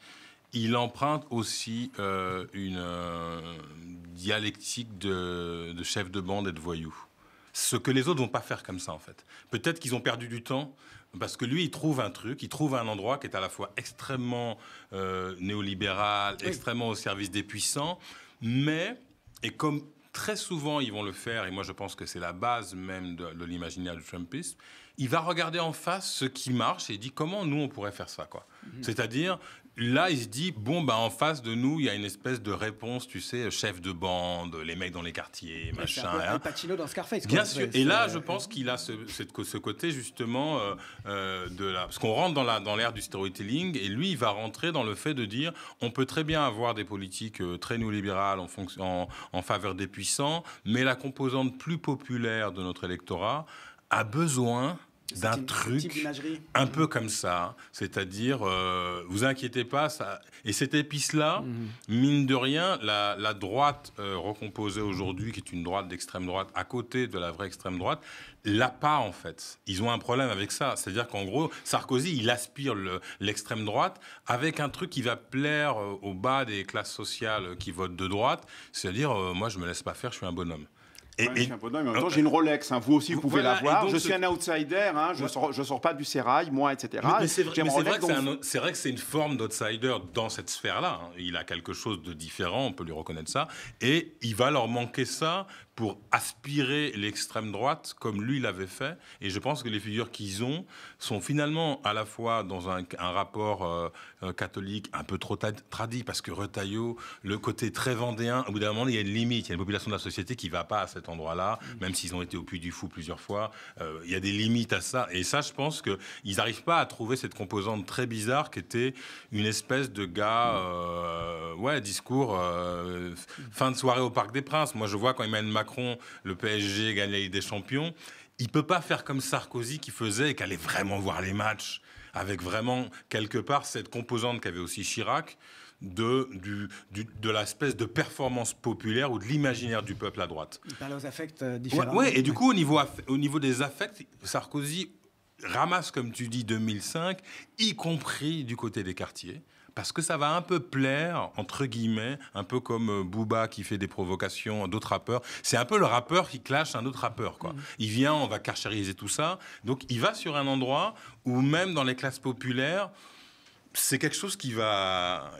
S3: il emprunte aussi une dialectique de chef de bande et de voyou. Ce que les autres ne vont pas faire comme ça, en fait. Peut-être qu'ils ont perdu du temps, parce que lui, il trouve un truc, il trouve un endroit qui est à la fois extrêmement néolibéral, extrêmement au service des puissants, mais, et comme très souvent ils vont le faire, et moi je pense que c'est la base même de l'imaginaire du Trumpisme, il va regarder en face ce qui marche et il dit comment nous on pourrait faire ça, quoi. C'est-à-dire, là, il se dit, bon, bah, en face de nous, il y a une espèce de réponse, tu sais, chef de bande, les mecs dans les quartiers, machin.
S2: C'est un peu Al Pacino dans Scarface.
S3: Bien sûr. Et là, je pense qu'il a ce côté, justement, parce qu'on rentre dans l'ère du storytelling, et lui, il va rentrer dans le fait de dire, on peut très bien avoir des politiques très néolibérales en faveur des puissants, mais la composante plus populaire de notre électorat a besoin d'un truc un peu comme ça, c'est-à-dire, vous inquiétez pas, ça... Et cette épice-là, mine de rien, la droite recomposée aujourd'hui, qui est une droite d'extrême droite, à côté de la vraie extrême droite, l'a pas, en fait. Ils ont un problème avec ça, c'est-à-dire qu'en gros, Sarkozy, il aspire l'extrême droite avec un truc qui va plaire au bas des classes sociales qui votent de droite, c'est-à-dire, moi, je me laisse pas faire, je suis un bonhomme.
S4: Je suis un bonhomme, mais en même temps, j'ai une Rolex. Hein. Vous aussi, vous pouvez l'avoir. Je suis un outsider. Hein. Je sors pas du sérail, moi, etc.
S3: Mais c'est vrai que c'est une forme d'outsider dans cette sphère-là. Hein. Il a quelque chose de différent, on peut lui reconnaître ça. Et il va leur manquer ça pour aspirer l'extrême droite comme lui l'avait fait. Et je pense que les figures qu'ils ont sont finalement à la fois dans un rapport catholique un peu trop tradit, parce que Retailleau, le côté très vendéen, au bout d'un moment, il y a une limite. Il y a une population de la société qui ne va pas à cet endroit-là, même s'ils ont été au Puy du Fou plusieurs fois. Il y a des limites à ça. Et ça, je pense qu'ils n'arrivent pas à trouver cette composante très bizarre qui était une espèce de gars, discours fin de soirée au Parc des Princes. Moi, je vois quand Emmanuel Macron, le PSG gagne la Ligue des Champions, il ne peut pas faire comme Sarkozy qui faisait et qui allait vraiment voir les matchs, avec vraiment, quelque part, cette composante qu'avait aussi Chirac, de l'espèce de performance populaire ou de l'imaginaire du peuple à droite.
S2: Il parle aux affects différents.
S3: Et du coup, au niveau des affects, Sarkozy ramasse, comme tu dis, 2005, y compris du côté des quartiers. Parce que ça va un peu plaire, entre guillemets, un peu comme Booba qui fait des provocations à d'autres rappeurs. C'est un peu le rappeur qui clash un autre rappeur, quoi. Il vient, on va carchériser tout ça. Donc il va sur un endroit où même dans les classes populaires, c'est quelque chose qui va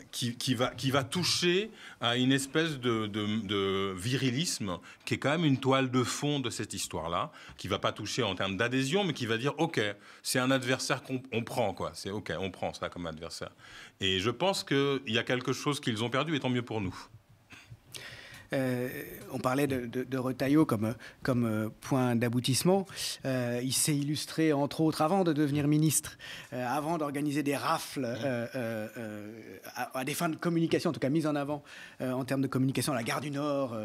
S3: toucher à une espèce de virilisme qui est quand même une toile de fond de cette histoire-là, qui va pas toucher en termes d'adhésion, mais qui va dire ok, c'est un adversaire qu'on prend, quoi. C'est ok, on prend ça comme adversaire. Et je pense qu'il y a quelque chose qu'ils ont perdu, et tant mieux pour nous.
S2: On parlait de Retailleau comme point d'aboutissement. Il s'est illustré, entre autres, avant de devenir ministre, avant d'organiser des rafles à des fins de communication, en tout cas mise en avant en termes de communication à la gare du Nord,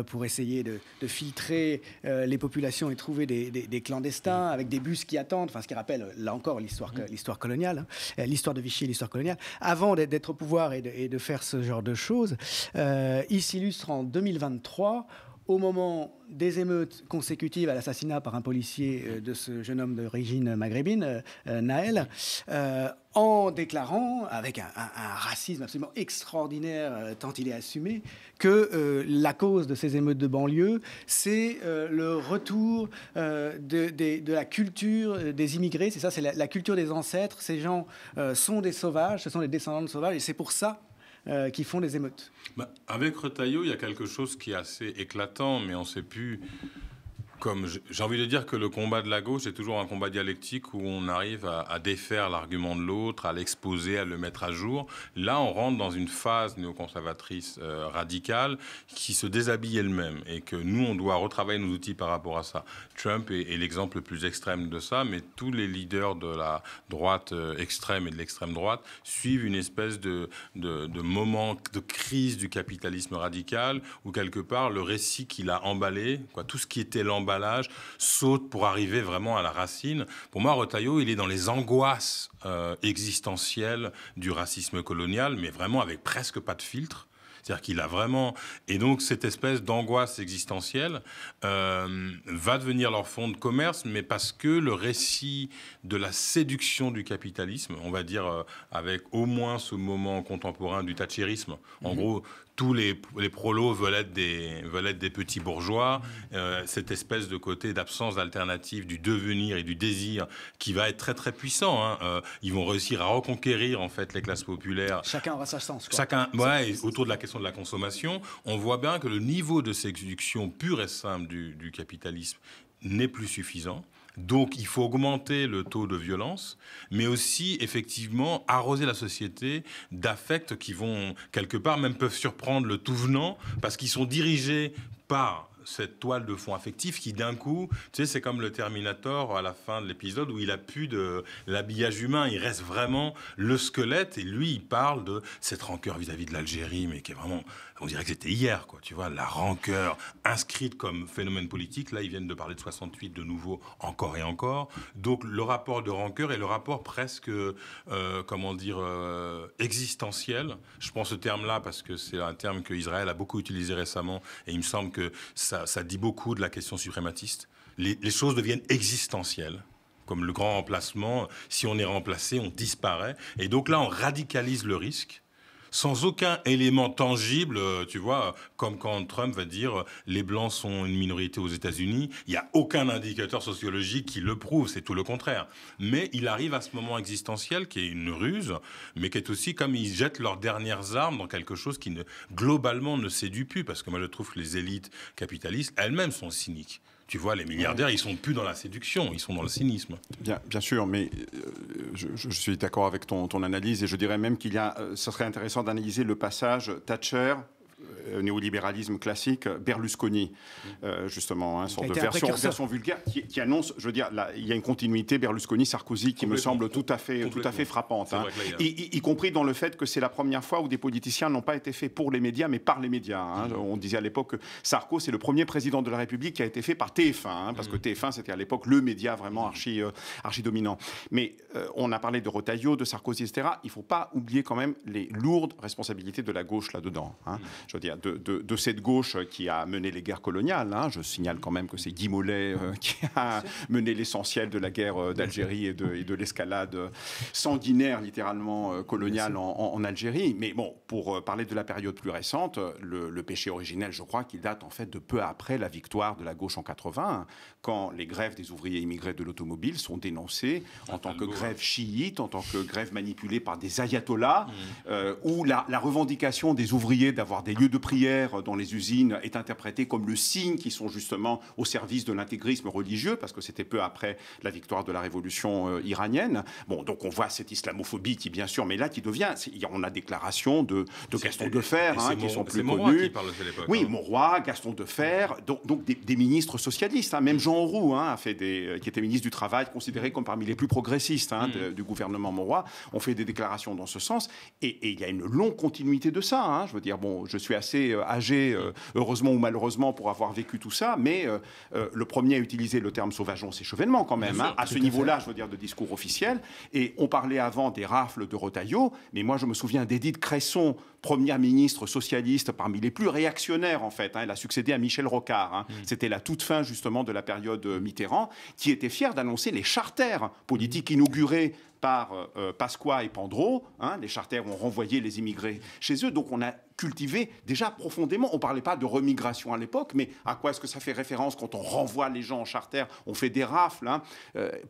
S2: pour essayer de filtrer les populations et trouver des clandestins avec des bus qui attendent, enfin, ce qui rappelle, là encore, l'histoire coloniale, l'histoire de Vichy et l'histoire coloniale. Avant d'être au pouvoir et de faire ce genre de choses, il s'illustre en 2023 au moment des émeutes consécutives à l'assassinat par un policier de ce jeune homme d'origine maghrébine, Naël, en déclarant, avec un racisme absolument extraordinaire, tant il est assumé, que la cause de ces émeutes de banlieue, c'est le retour de la culture des immigrés. C'est ça, c'est la culture des ancêtres. Ces gens sont des sauvages, ce sont des descendants de sauvages, et c'est pour ça qui font des émeutes.
S3: Avec Retailleau, il y a quelque chose qui est assez éclatant, mais on ne sait plus... Comme j'ai envie de dire que le combat de la gauche est toujours un combat dialectique où on arrive à défaire l'argument de l'autre, à l'exposer, à le mettre à jour. Là, on rentre dans une phase néoconservatrice radicale qui se déshabille elle-même et que nous, on doit retravailler nos outils par rapport à ça. Trump est l'exemple le plus extrême de ça, mais tous les leaders de la droite extrême et de l'extrême droite suivent une espèce de moment de crise du capitalisme radical où, quelque part, le récit qu'il a emballé, tout ce qui était l'emballage, saute pour arriver vraiment à la racine. Pour moi, Retailleau, il est dans les angoisses existentielles du racisme colonial, mais vraiment avec presque pas de filtre. C'est-à-dire qu'il a vraiment... Et donc, cette espèce d'angoisse existentielle va devenir leur fond de commerce, mais parce que le récit de la séduction du capitalisme, on va dire avec au moins ce moment contemporain du thatchérisme, en gros... Tous les prolos veulent être des petits bourgeois. Cette espèce de côté d'absence d'alternative, du devenir et du désir qui va être très très puissant. Ils vont réussir à reconquérir en fait les classes populaires.
S2: Chacun aura sa chance.
S3: Chacun, ouais, autour de la question de la consommation, on voit bien que le niveau de séduction pure et simple du capitalisme n'est plus suffisant. Donc, il faut augmenter le taux de violence, mais aussi, effectivement, arroser la société d'affects qui vont, quelque part, même peuvent surprendre le tout venant, parce qu'ils sont dirigés par cette toile de fond affectif qui, d'un coup, tu sais, c'est comme le Terminator à la fin de l'épisode où il a plus de l'habillage humain, il reste vraiment le squelette, et lui, il parle de cette rancœur vis-à-vis de l'Algérie, mais qui est vraiment, on dirait que c'était hier, quoi, tu vois, la rancœur inscrite comme phénomène politique. Là, ils viennent de parler de 68 de nouveau, encore et encore. Donc, le rapport de rancœur est le rapport presque, existentiel. Je prends ce terme-là parce que c'est un terme que Israël a beaucoup utilisé récemment, et il me semble que ça dit beaucoup de la question suprématiste. Les choses deviennent existentielles, comme le grand remplacement. Si on est remplacé, on disparaît. Et donc là, on radicalise le risque, sans aucun élément tangible, tu vois, comme quand Trump va dire « les Blancs sont une minorité aux États-Unis », il n'y a aucun indicateur sociologique qui le prouve, c'est tout le contraire. Mais il arrive à ce moment existentiel qui est une ruse, mais qui est aussi comme ils jettent leurs dernières armes dans quelque chose qui, globalement, ne séduit plus, parce que moi, je trouve que les élites capitalistes elles-mêmes sont cyniques. Tu vois, les milliardaires, ils sont plus dans la séduction, ils sont dans le cynisme.
S4: Bien sûr, mais je suis d'accord avec ton analyse, et je dirais même ce serait intéressant d'analyser le passage Thatcher, néolibéralisme classique, Berlusconi, justement, une sorte de version vulgaire qui annonce, je veux dire, là, il y a une continuité Berlusconi-Sarkozy qui me semble tout à fait frappante, y compris dans le fait que c'est la première fois où des politiciens n'ont pas été faits pour les médias, mais par les médias. On disait à l'époque que Sarko, c'est le premier président de la République qui a été fait par TF1, parce que TF1, c'était à l'époque le média vraiment archi dominant. Mais on a parlé de Retailleau, de Sarkozy, etc. Il ne faut pas oublier quand même les lourdes responsabilités de la gauche là-dedans. Je veux dire, de cette gauche qui a mené les guerres coloniales. Je signale quand même que c'est Guy Mollet qui a mené l'essentiel de la guerre d'Algérie et de l'escalade sanguinaire, littéralement, coloniale en Algérie. Mais bon, pour parler de la période plus récente, le péché originel, je crois qu'il date en fait de peu après la victoire de la gauche en 80, quand les grèves des ouvriers immigrés de l'automobile sont dénoncées en tant que grève chiite, en tant que grève manipulée par des ayatollahs, où la revendication des ouvriers d'avoir des lieux de prière dans les usines est interprétée comme le signe qu'ils sont justement au service de l'intégrisme religieux, parce que c'était peu après la victoire de la révolution iranienne. Bon, donc on voit cette islamophobie qui, bien sûr, mais là qui devient... On a déclaration de Gaston Defferre, qui sont plus connus. Oui, Mauroy, Gaston Defferre, donc des ministres socialistes. Même Jean Auroux, qui était ministre du Travail, considéré comme parmi les plus progressistes du gouvernement Mauroy, ont fait des déclarations dans ce sens. Et il y a une longue continuité de ça. Je veux dire, bon, je suis assez assez âgé, heureusement ou malheureusement, pour avoir vécu tout ça, mais le premier à utiliser le terme sauvageon, c'est Chevènement quand même, à ce niveau-là, je veux dire, de discours officiel. Et on parlait avant des rafles de Retailleau, mais moi je me souviens d'Édith Cresson, première ministre socialiste parmi les plus réactionnaires en fait. Elle a succédé à Michel Rocard. C'était la toute fin justement de la période Mitterrand, qui était fière d'annoncer les charters politiques inaugurés par Pasqua et Pandro. Les charters ont renvoyé les immigrés chez eux. Donc on a cultivé déjà profondément. On ne parlait pas de remigration à l'époque, mais à quoi est-ce que ça fait référence quand on renvoie les gens en charter? On fait des rafles.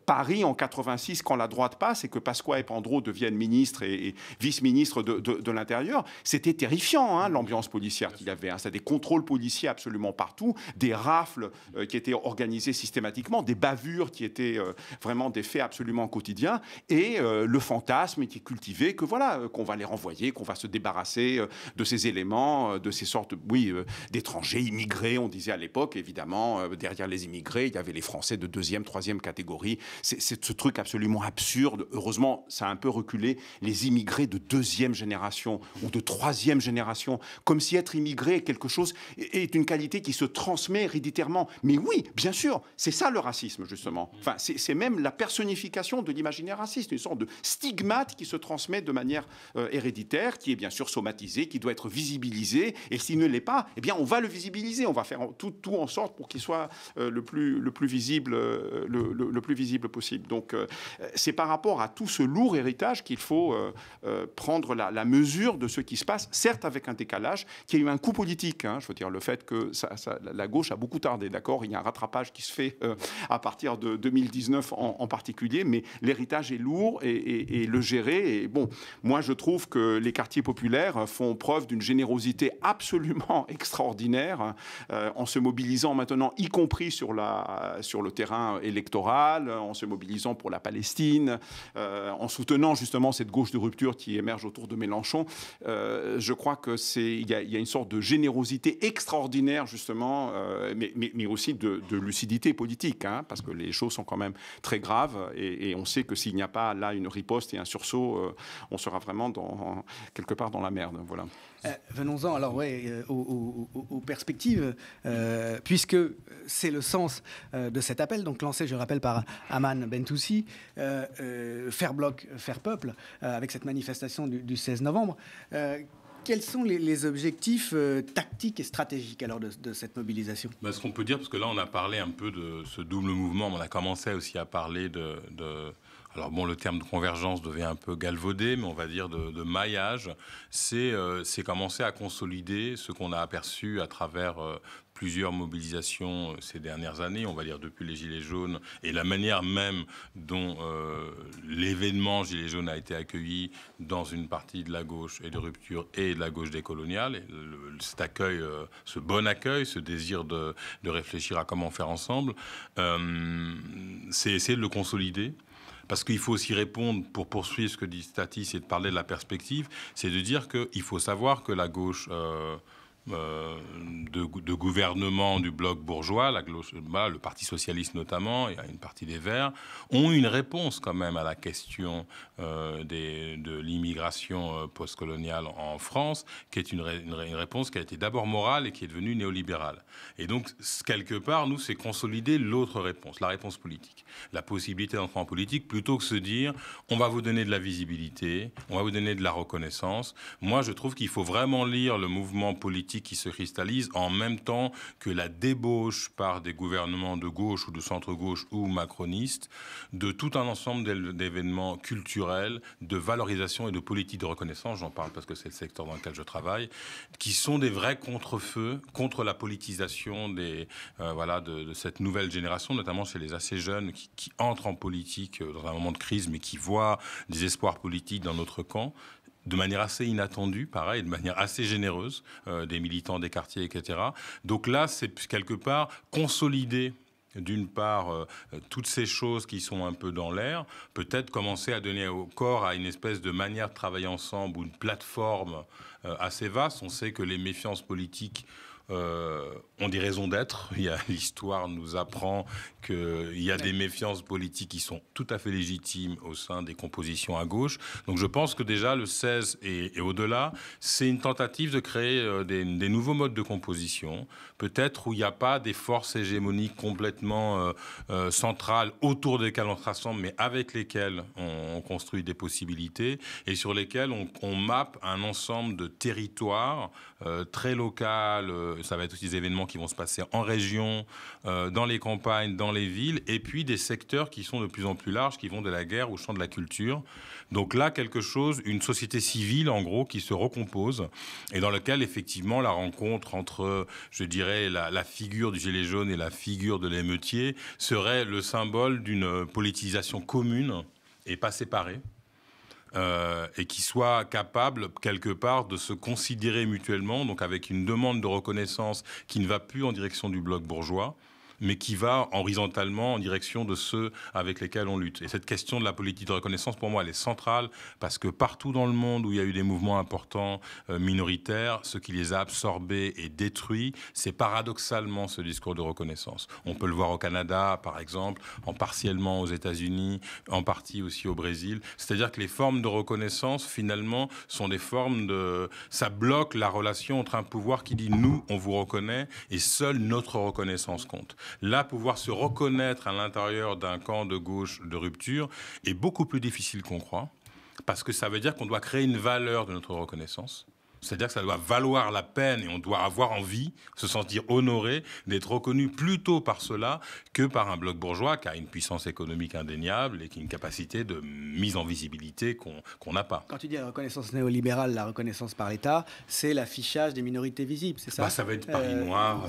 S4: Paris, en 86, quand la droite passe et que Pasqua et Pandro deviennent ministres et vice-ministres de l'Intérieur, c'était terrifiant, l'ambiance policière qu'il y avait. C'était des contrôles policiers absolument partout, des rafles qui étaient organisées systématiquement, des bavures qui étaient vraiment des faits absolument quotidiens, et le fantasme qui est cultivé que voilà, qu'on va les renvoyer, qu'on va se débarrasser de ces éléments, de ces sortes, d'étrangers, immigrés, on disait à l'époque, évidemment, derrière les immigrés, il y avait les Français de deuxième, troisième catégorie. C'est ce truc absolument absurde. Heureusement, ça a un peu reculé. Les immigrés de deuxième génération ou de troisième génération, comme si être immigré est quelque chose, est une qualité qui se transmet héréditairement. Mais oui, bien sûr, c'est ça le racisme, justement. Enfin, c'est même la personnification de l'imaginaire raciste, une sorte de stigmate qui se transmet de manière héréditaire, qui est bien sûr somatisé, qui doit être visibilisé, et s'il ne l'est pas, eh bien on va le visibiliser, on va faire tout en sorte pour qu'il soit le plus visible possible. Donc c'est par rapport à tout ce lourd héritage qu'il faut prendre la mesure de ce qui se passe, certes avec un décalage, qui a eu un coût politique. Je veux dire, le fait que la gauche a beaucoup tardé, d'accord, il y a un rattrapage qui se fait à partir de 2019 en particulier, mais l'héritage est lourd et le gérer. Et bon, moi je trouve que les quartiers populaires font preuve d'une générosité absolument extraordinaire en se mobilisant maintenant, y compris sur le terrain électoral, en se mobilisant pour la Palestine, en soutenant justement cette gauche de rupture qui émerge autour de Mélenchon. Je crois que il y a une sorte de générosité extraordinaire justement, mais aussi de lucidité politique, parce que les choses sont quand même très graves et on sait que s'il n'y a pas là une riposte et un sursaut, on sera vraiment quelque part dans la merde. Voilà.
S2: Venons-en alors aux perspectives, puisque c'est le sens de cet appel, donc lancé, je rappelle, par Aman Bentoussi, faire bloc, faire peuple, avec cette manifestation du 16 novembre. Quels sont les objectifs tactiques et stratégiques alors de cette mobilisation?
S3: Ce qu'on peut dire, parce que là on a parlé un peu de ce double mouvement, mais on a commencé aussi à parler alors bon, le terme de convergence devient un peu galvaudé, mais on va dire de maillage. C'est commencer à consolider ce qu'on a aperçu à travers plusieurs mobilisations ces dernières années, on va dire depuis les Gilets jaunes, et la manière même dont l'événement Gilets jaunes a été accueilli dans une partie de la gauche et de rupture et de la gauche décoloniale. Et cet accueil, ce bon accueil, ce désir de réfléchir à comment faire ensemble, c'est essayer de le consolider. Parce qu'il faut aussi répondre, pour poursuivre ce que dit Statis, c'est de parler de la perspective, c'est de dire qu'il faut savoir que la gauche de gouvernement du bloc bourgeois, la gauche, le Parti socialiste notamment, et une partie des Verts, ont une réponse quand même à la question de l'immigration postcoloniale en France, qui est une réponse qui a été d'abord morale et qui est devenue néolibérale. Et donc, quelque part, nous, c'est consolider l'autre réponse, la réponse politique. La possibilité d'entrer en politique, plutôt que se dire, on va vous donner de la visibilité, on va vous donner de la reconnaissance. Moi, je trouve qu'il faut vraiment lire le mouvement politique qui se cristallise en même temps que la débauche par des gouvernements de gauche ou de centre-gauche ou macronistes de tout un ensemble d'événements culturels, de valorisation et de politique de reconnaissance, j'en parle parce que c'est le secteur dans lequel je travaille, qui sont des vrais contre-feux contre la politisation de cette nouvelle génération, notamment chez les assez jeunes qui entrent en politique dans un moment de crise, mais qui voient des espoirs politiques dans notre camp, de manière assez inattendue, pareil, de manière assez généreuse, des militants des quartiers, etc. Donc là, c'est quelque part consolider, d'une part, toutes ces choses qui sont un peu dans l'air, peut-être commencer à donner au corps à une espèce de manière de travailler ensemble ou une plateforme assez vaste. On sait que les méfiances politiques ont des raisons d'être. L'histoire nous apprend qu'il y a des méfiances politiques qui sont tout à fait légitimes au sein des compositions à gauche. Donc je pense que déjà le 16 et au-delà, c'est une tentative de créer des nouveaux modes de composition, peut-être où il n'y a pas des forces hégémoniques complètement centrales autour desquelles on se rassemble, mais avec lesquelles on construit des possibilités et sur lesquelles on mappe un ensemble de territoires très local. Ça va être aussi des événements qui vont se passer en région, dans les campagnes, dans les villes, et puis des secteurs qui sont de plus en plus larges, qui vont de la guerre au champ de la culture. Donc là, quelque chose, une société civile, en gros, qui se recompose, et dans laquelle, effectivement, la rencontre entre, je dirais, la figure du gilet jaune et la figure de l'émeutier serait le symbole d'une politisation commune et pas séparée. Et qui soit capable, quelque part, de se considérer mutuellement, donc avec une demande de reconnaissance qui ne va plus en direction du bloc bourgeois, mais qui va horizontalement en direction de ceux avec lesquels on lutte. Et cette question de la politique de reconnaissance, pour moi, elle est centrale, parce que partout dans le monde où il y a eu des mouvements importants minoritaires, ce qui les a absorbés et détruits, c'est paradoxalement ce discours de reconnaissance. On peut le voir au Canada, par exemple, en partiellement aux États-Unis, en partie aussi au Brésil. C'est-à-dire que les formes de reconnaissance, finalement, sont des formes de... Ça bloque la relation entre un pouvoir qui dit « nous, on vous reconnaît » et seule notre reconnaissance compte. Là, pouvoir se reconnaître à l'intérieur d'un camp de gauche de rupture est beaucoup plus difficile qu'on croit, parce que ça veut dire qu'on doit créer une valeur de notre reconnaissance. C'est-à-dire que ça doit valoir la peine et on doit avoir envie, se sentir honoré d'être reconnu plutôt par cela que par un bloc bourgeois qui a une puissance économique indéniable et qui a une capacité de mise en visibilité qu'on n'a pas.
S2: Quand tu dis la reconnaissance néolibérale, la reconnaissance par l'État, c'est l'affichage des minorités visibles, c'est ça?
S3: Ça va être Paris Noir.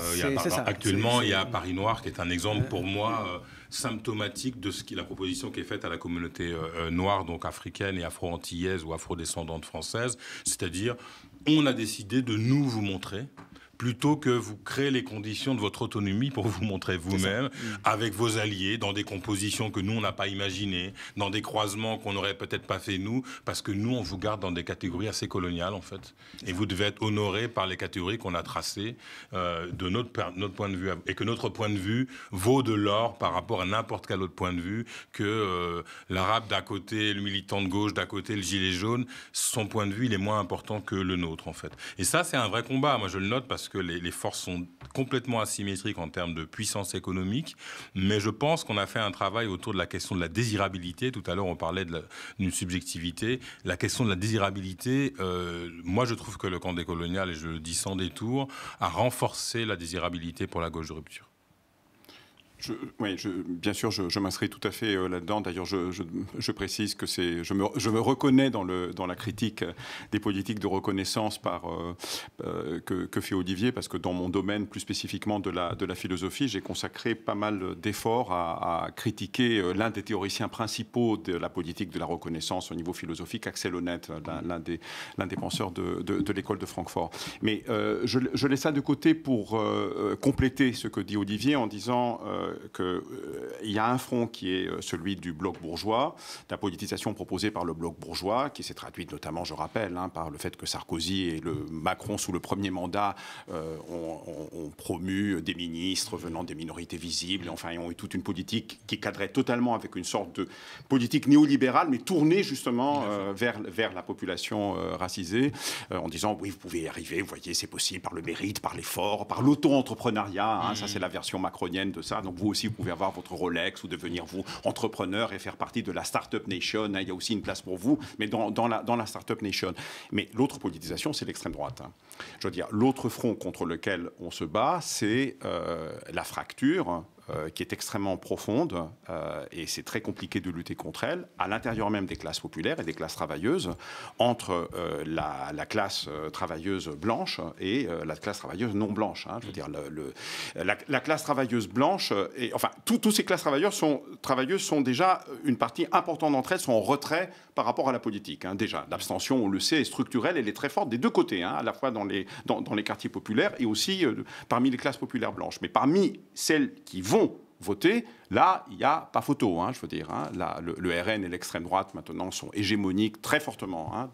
S3: Actuellement, il y a Paris Noir qui est un exemple pour moi symptomatique de la proposition qui est faite à la communauté noire, donc africaine et afro-antillaise ou afro-descendante française, c'est-à-dire on a décidé de nous vous montrer, plutôt que vous créez les conditions de votre autonomie pour vous montrer vous-même, avec vos alliés, dans des compositions que nous, on n'a pas imaginées, dans des croisements qu'on n'aurait peut-être pas fait nous, parce que nous, on vous garde dans des catégories assez coloniales, en fait. Et vous devez être honoré par les catégories qu'on a tracées de notre point de vue, et que notre point de vue vaut de l'or par rapport à n'importe quel autre point de vue, que l'arabe d'un côté, le militant de gauche d'un côté, le gilet jaune, son point de vue, il est moins important que le nôtre, en fait. Et ça, c'est un vrai combat. Moi, je le note parce que les forces sont complètement asymétriques en termes de puissance économique, mais je pense qu'on a fait un travail autour de la question de la désirabilité. Tout à l'heure, on parlait d'une subjectivité. La question de la désirabilité, moi, je trouve que le camp décolonial, et je le dis sans détour, a renforcé la désirabilité pour la gauche de rupture.
S4: Bien sûr, je m'inscris tout à fait là-dedans. D'ailleurs, je précise que je me reconnais dans la critique des politiques de reconnaissance que fait Olivier, parce que dans mon domaine, plus spécifiquement de la philosophie, j'ai consacré pas mal d'efforts à critiquer l'un des théoriciens principaux de la politique de la reconnaissance au niveau philosophique, Axel Honneth, l'un des penseurs de l'école de Francfort. Mais je laisse ça de côté pour compléter ce que dit Olivier en disant qu'il y a un front qui est celui du bloc bourgeois, la politisation proposée par le bloc bourgeois, qui s'est traduite notamment, je rappelle, par le fait que Sarkozy et Macron, sous le premier mandat, ont promu des ministres venant des minorités visibles, enfin, ils ont eu toute une politique qui cadrait totalement avec une sorte de politique néolibérale, mais tournée justement vers la population racisée, en disant, oui, vous pouvez y arriver, vous voyez, c'est possible par le mérite, par l'effort, par l'auto-entrepreneuriat, ça c'est la version macronienne de ça. Donc vous aussi, vous pouvez avoir votre Rolex ou devenir vous entrepreneur et faire partie de la Startup Nation. Il y a aussi une place pour vous, mais dans la Startup Nation. Mais l'autre politisation, c'est l'extrême droite. Je veux dire, l'autre front contre lequel on se bat, c'est la fracture qui est extrêmement profonde et c'est très compliqué de lutter contre elle, à l'intérieur même des classes populaires et des classes travailleuses, entre la classe travailleuse blanche et la classe travailleuse non blanche. Je veux dire, la classe travailleuse blanche, et, enfin, toutes ces classes travailleuses sont déjà, une partie importante d'entre elles sont en retrait par rapport à la politique. Déjà, l'abstention, on le sait, est structurelle, elle est très forte des deux côtés, à la fois dans les quartiers populaires et aussi parmi les classes populaires blanches. Mais parmi celles qui vont voter, là, il n'y a pas photo, je veux dire. Là, le RN et l'extrême droite, maintenant, sont hégémoniques très fortement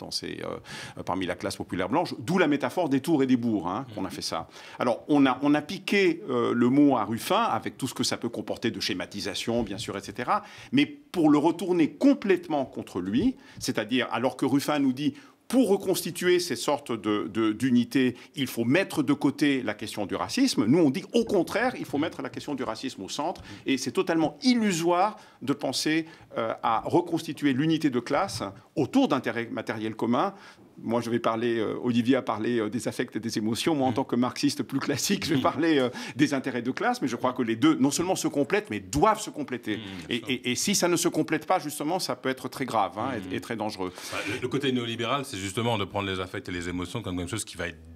S4: parmi la classe populaire blanche, d'où la métaphore des tours et des bourgs qu'on a fait ça. Alors, on a piqué le mot à Ruffin, avec tout ce que ça peut comporter de schématisation, bien sûr, etc. Mais pour le retourner complètement contre lui, c'est-à-dire, alors que Ruffin nous dit... Pour reconstituer ces sortes d'unités, il faut mettre de côté la question du racisme. Nous, on dit au contraire, il faut mettre la question du racisme au centre. Et c'est totalement illusoire de penser à reconstituer l'unité de classe autour d'intérêts matériels communs. Moi, je vais parler, Olivier a parlé des affects et des émotions. Moi, en tant que marxiste plus classique, je vais parler des intérêts de classe. Mais je crois que les deux, non seulement se complètent, mais doivent se compléter. Et si ça ne se complète pas, justement, ça peut être très grave et très dangereux.
S3: Le côté néolibéral, c'est justement de prendre les affects et les émotions comme quelque chose qui va être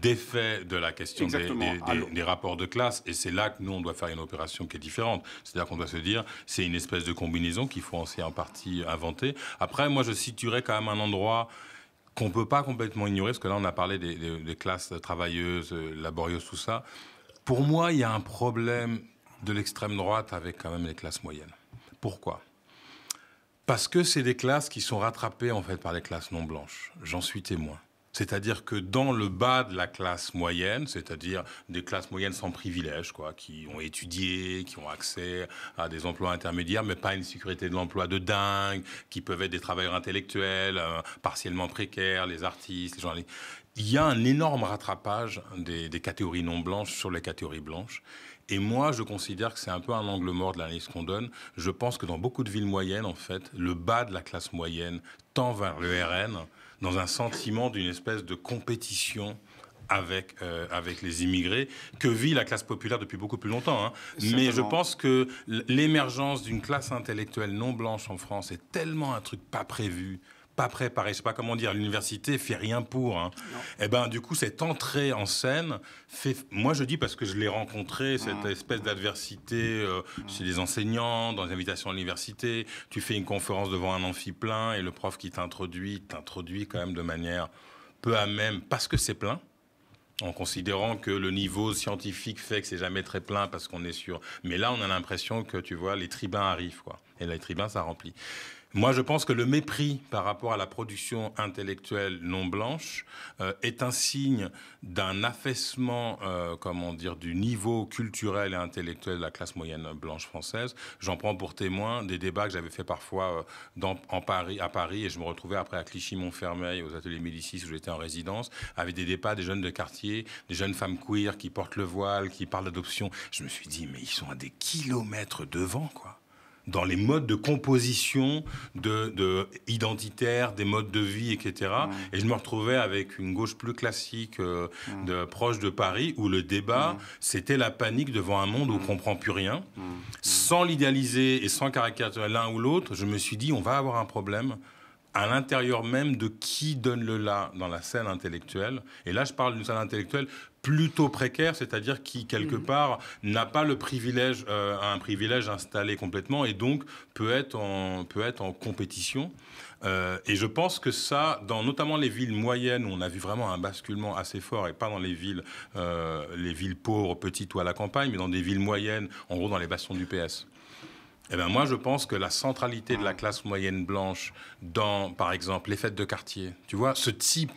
S3: défait de la question des rapports de classe. Et c'est là que nous, on doit faire une opération qui est différente. C'est-à-dire qu'on doit se dire, c'est une espèce de combinaison qu'il faut en partie inventer. Après, moi, je situerais quand même un endroit qu'on ne peut pas complètement ignorer, parce que là, on a parlé des classes travailleuses, laborieuses, tout ça. Pour moi, il y a un problème de l'extrême droite avec quand même les classes moyennes. Pourquoi ? Parce que c'est des classes qui sont rattrapées, en fait, par les classes non blanches. J'en suis témoin. C'est-à-dire que dans le bas de la classe moyenne, c'est-à-dire des classes moyennes sans privilèges, quoi, qui ont étudié, qui ont accès à des emplois intermédiaires, mais pas une sécurité de l'emploi de dingue, qui peuvent être des travailleurs intellectuels, partiellement précaires, les artistes, les journalistes. Il y a un énorme rattrapage des catégories non blanches sur les catégories blanches. Et moi, je considère que c'est un peu un angle mort de l'analyse qu'on donne. Je pense que dans beaucoup de villes moyennes, en fait, le bas de la classe moyenne tend vers le RN, dans un sentiment d'une espèce de compétition avec les immigrés, que vit la classe populaire depuis beaucoup plus longtemps. Mais je pense que l'émergence d'une classe intellectuelle non blanche en France est tellement un truc pas prévu, pas préparé, je sais pas comment dire, l'université fait rien pour. Et ben du coup, cette entrée en scène fait... Moi, je dis parce que je l'ai rencontré, cette espèce d'adversité chez les enseignants, dans les invitations à l'université. Tu fais une conférence devant un amphi plein et le prof qui t'introduit quand même de manière peu à même, parce que c'est plein, en considérant que le niveau scientifique fait que c'est jamais très plein parce qu'on est sûr. Mais là, on a l'impression que, tu vois, les tribuns arrivent, quoi. Et les tribuns, ça remplit. Moi, je pense que le mépris par rapport à la production intellectuelle non blanche est un signe d'un affaissement, du niveau culturel et intellectuel de la classe moyenne blanche française. J'en prends pour témoin des débats que j'avais fait parfois à Paris, et je me retrouvais après à Clichy-Montfermeil, aux ateliers Médicis, où j'étais en résidence, avec des débats des jeunes de quartier, des jeunes femmes queer qui portent le voile, qui parlent d'adoption. Je me suis dit, mais ils sont à des kilomètres devant, quoi. Dans les modes de composition identitaires, des modes de vie, etc. Et je me retrouvais avec une gauche plus classique, proche de Paris, où le débat, c'était la panique devant un monde où on ne comprend plus rien. Sans l'idéaliser et sans caricaturer l'un ou l'autre, je me suis dit, on va avoir un problème à l'intérieur même de qui donne le là dans la scène intellectuelle. Et là, je parle d'une scène intellectuelle plutôt précaire, c'est-à-dire qui, quelque part, n'a pas le privilège, un privilège installé complètement, et donc peut être en compétition. Et je pense que ça, dans notamment les villes moyennes, où on a vu vraiment un basculement assez fort, et pas dans les villes pauvres, petites ou à la campagne, mais dans des villes moyennes, en gros dans les bastions du PS. Eh ben moi, je pense que la centralité de la classe moyenne blanche dans, par exemple, les fêtes de quartier, tu vois, ce type